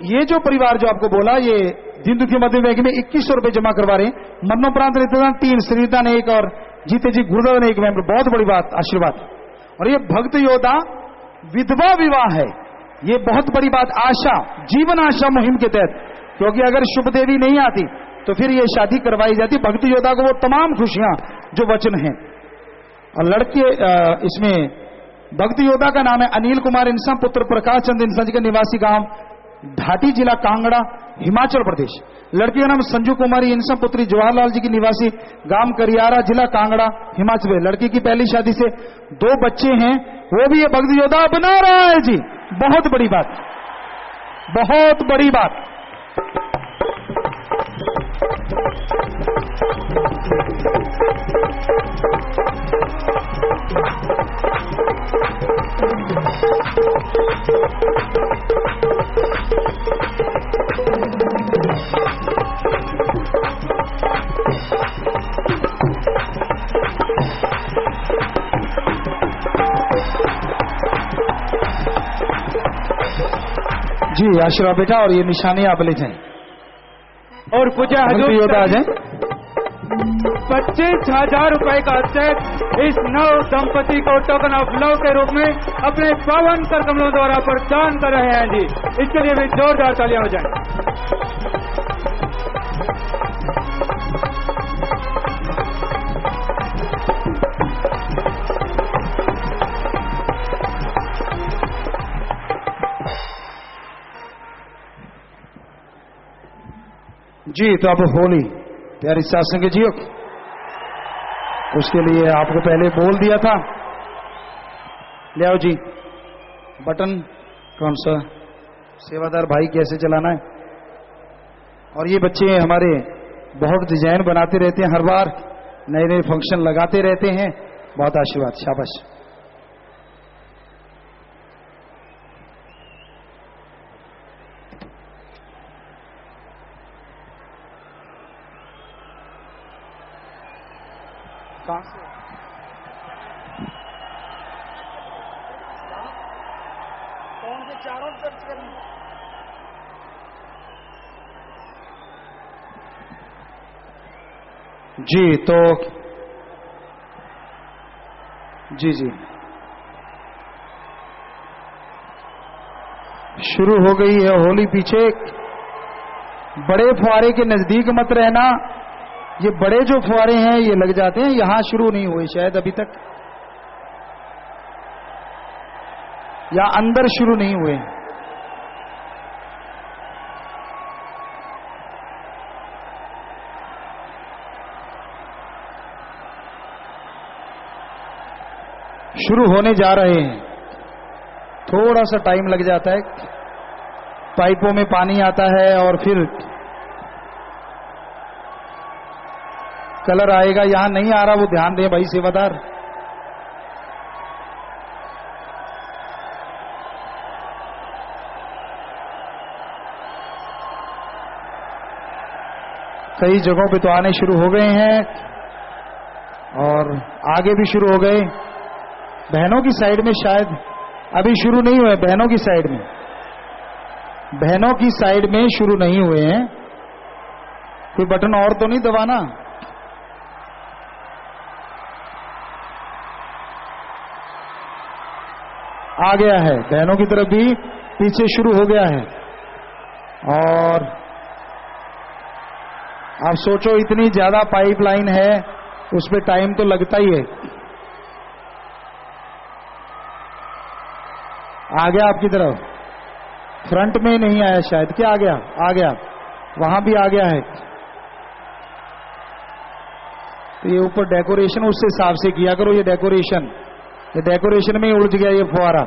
ये जो परिवार जो आपको बोला, ये दीन दुखी मध्य बैंक में 2100 रुपए जमा करवा रहे हैं। मरणोपरांत रिश्तेदार 3, श्रीदा ने 1 और जीते जी गुरुदेव ने 1 मेंबर। बहुत बड़ी बात, आशीर्वाद। और ये भक्त योद्धा विधवा विवाह है, ये बहुत बड़ी बात। आशा, जीवन आशा मुहिम के तहत, क्योंकि अगर शुभ देवी नहीं आती तो फिर ये शादी करवाई जाती। भक्त योद्धा को वो तमाम खुशियां जो वचन हैं। और लड़के इसमें भक्त योद्धा का नाम है अनिल कुमार इंसा, पुत्र प्रकाश चंद्र इंसा जी का, निवासी गांव ढाटी, जिला कांगड़ा, हिमाचल प्रदेश। लड़की का नाम संजू कुमारी इंसा, पुत्री जवाहरलाल जी की, निवासी गांव करियारा, जिला कांगड़ा, हिमाचल प्रदेश। लड़की की पहली शादी से 2 बच्चे हैं, वो भी ये भक्त योद्धा बना रहा है जी। बहुत बड़ी बात, बहुत बड़ी बात। जी आशीर्वाद बेटा, और ये निशानी आप ले जाएं। और पूजा हजूर योद्धा आ जाएं। 25,000 रुपए का चेक इस नव दंपति को टोकन ऑफ लव के रूप में अपने पावन कर कमलों द्वारा प्रदान कर रहे हैं जी। इसके लिए भी जोरदार तालियां हो जाएं। जी तो अब होली प्यारी सत्संग जी, उसके लिए आपको पहले बोल दिया था। ले आओ जी बटन, कौन सा सेवादार भाई कैसे चलाना है। और ये बच्चे हमारे बहुत डिजाइन बनाते रहते हैं, हर बार नए नए फंक्शन लगाते रहते हैं। बहुत आशीर्वाद, शाबाश। कौन से चारों सर्च करना। जी तो जी शुरू हो गई है होली। पीछे बड़े फुहारे के नजदीक मत रहना, ये बड़े जो फुहारे हैं ये लग जाते हैं, यहां शुरू नहीं हुए शायद अभी तक, या अंदर शुरू नहीं हुए। शुरू होने जा रहे हैं। थोड़ा सा टाइम लग जाता है, पाइपों में पानी आता है और फिर कलर आएगा। यहां नहीं आ रहा, वो ध्यान दें भाई सेवादार। कई जगहों पे तो आने शुरू हो गए हैं और आगे भी शुरू हो गए। बहनों की साइड में शायद अभी शुरू नहीं हुए, बहनों की साइड में, बहनों की साइड में शुरू नहीं हुए हैं। कोई बटन और तो नहीं दबाना। आ गया है, बहनों की तरफ भी पीछे शुरू हो गया है। और आप सोचो इतनी ज्यादा पाइपलाइन है, उस पे टाइम तो लगता ही है। आ गया आपकी तरफ, फ्रंट में नहीं आया शायद, क्या आ गया? आ गया, वहां भी आ गया है। तो ये ऊपर डेकोरेशन उस हिसाब से किया करो। ये डेकोरेशन में ही उलझ गया ये फुहारा,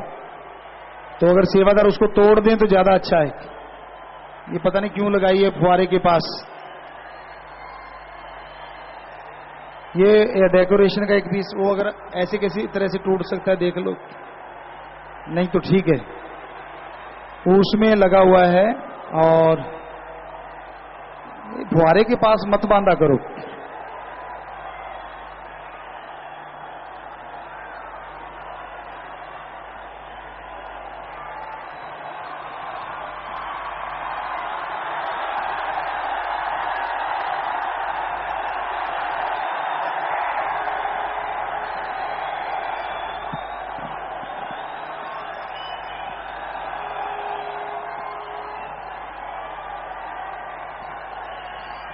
तो अगर सेवादार उसको तोड़ दें तो ज्यादा अच्छा है। ये पता नहीं क्यों लगाई है फुहारे के पास। ये डेकोरेशन का एक पीस, वो अगर ऐसे किसी तरह से टूट सकता है देख लो, नहीं तो ठीक है। उसमें लगा हुआ है और फुहारे के पास मत बांधा करो।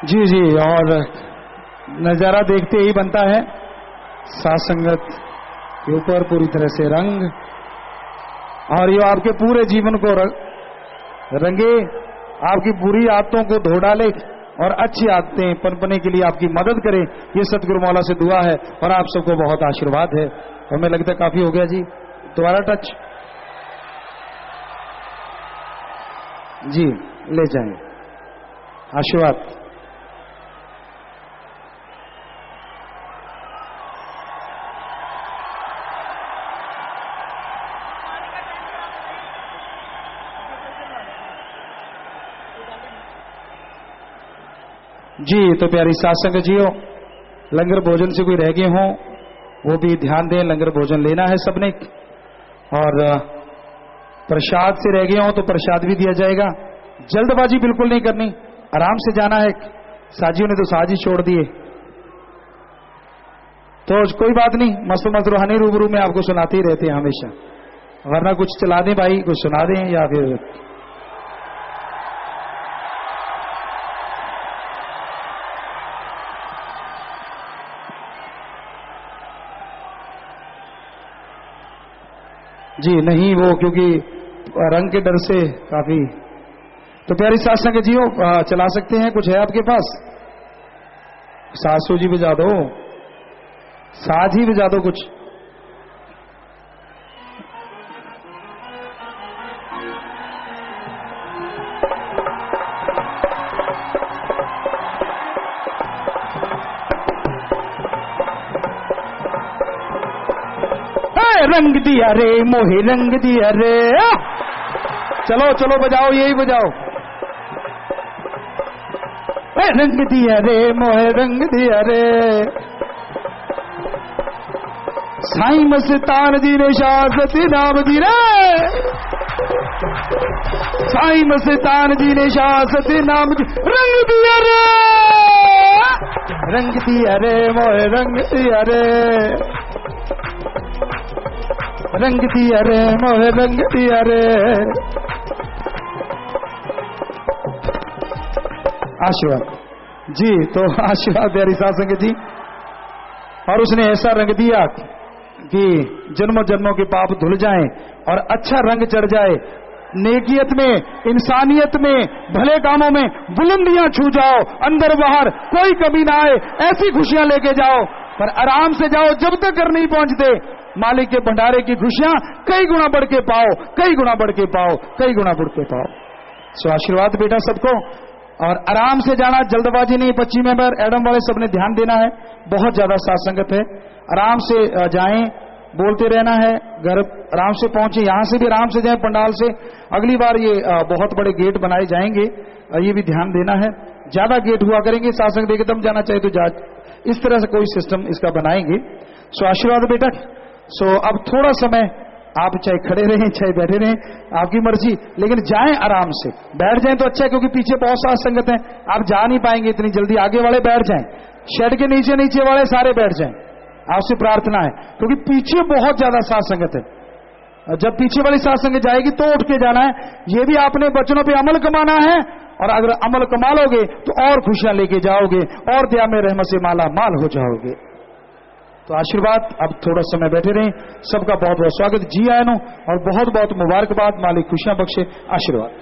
जी जी, और नजारा देखते ही बनता है। साथ संगत के ऊपर पूरी तरह से रंग, और ये आपके पूरे जीवन को रंगे, आपकी बुरी आदतों को धो डाले और अच्छी आदतें पनपने के लिए आपकी मदद करे। ये सतगुरु मौला से दुआ है और आप सबको बहुत आशीर्वाद है। हमें लगता है काफी हो गया जी, दोबारा टच जी, ले जाएं आशीर्वाद। जी, तो प्यारी साथ संगत जियो, लंगर भोजन से कोई रह गए हों वो भी ध्यान दें। लंगर भोजन लेना है सबने, और प्रसाद से रह गए हों तो प्रसाद भी दिया जाएगा। जल्दबाजी बिल्कुल नहीं करनी, आराम से जाना है। साजियों ने तो साज ही छोड़ दिए, तो कोई बात नहीं, मस्त मस्त रूहानी रूबरू में आपको सुनाते ही रहते हैं हमेशा। वरना कुछ चला दें भाई, कुछ सुना दें, या फिर जी नहीं, वो क्योंकि रंग के डर से काफी। तो प्यारी साथ संगत जियो, चला सकते हैं। कुछ है आपके पास? सासू जी बजा दो, साज ही बजा दो कुछ। रंग दिया रे मोहे रंग दिया रे, चलो चलो बजाओ, यही बजाओ। रंग दिया रे मोहे रंग दिया रे, साईं मस्तान जी ने शासत नाम दी रे, साईं मस्तान जी ने शासत नाम दी। रंग दिया रे, रंग दिया रे मोहे रंग दिया रे, रंग दिया रे मोहे रंग दिया रे। आशीर्वाद जी, तो आशीर्वाद प्यारी साथ संगत जी। और उसने ऐसा रंग दिया कि जन्मों जन्मों के पाप धुल जाएं और अच्छा रंग चढ़ जाए। नेकियत में, इंसानियत में, भले कामों में बुलंदियां छू जाओ, अंदर बाहर कोई कमी ना आए, ऐसी खुशियां लेके जाओ। पर आराम से जाओ, जब तक घर नहीं पहुंचते मालिक के भंडारे की खुशियां कई गुना बढ़ के पाओ, कई गुना बढ़ के पाओ, कई गुना बढ़ के पाओ। सो आशीर्वाद बेटा सबको, और आराम से जाना, जल्दबाजी नहीं। 25 मेंबर एडम वाले सबने ध्यान देना है, बहुत ज्यादा साथ संगत है। आराम से जाएं, बोलते रहना है, घर आराम से पहुंचे, यहां से भी आराम से जाएं पंडाल से। अगली बार ये बहुत बड़े गेट बनाए जाएंगे, ये भी ध्यान देना है। ज्यादा गेट हुआ करेंगे, सासंग देके दम जाना चाहिए तो जा, इस तरह से कोई सिस्टम इसका बनाएंगे। सो आशीर्वाद बेटा। सो अब थोड़ा समय आप चाहे खड़े रहें चाहे बैठे रहें, आपकी मर्जी, लेकिन जाएं आराम से। बैठ जाएं तो अच्छा है, क्योंकि पीछे बहुत साथ संगत है, आप जा नहीं पाएंगे इतनी जल्दी। आगे वाले बैठ जाएं, शेड के नीचे नीचे वाले सारे बैठ जाएं, आपसे प्रार्थना है, क्योंकि पीछे बहुत ज्यादा साथ संगत है। जब पीछे वाली साथ संगत जाएगी तो उठ के जाना है। ये भी आपने वचनों पे अमल कमाना है, और अगर अमल कमा लोगे तो और खुशियां लेके जाओगे और दया में रहमत से माला माल हो जाओगे। तो आशीर्वाद। अब थोड़ा समय बैठे रहें। सबका बहुत बहुत स्वागत, जी आयनो, और बहुत बहुत मुबारकबाद। मालिक खुशियां बख्शे। आशीर्वाद।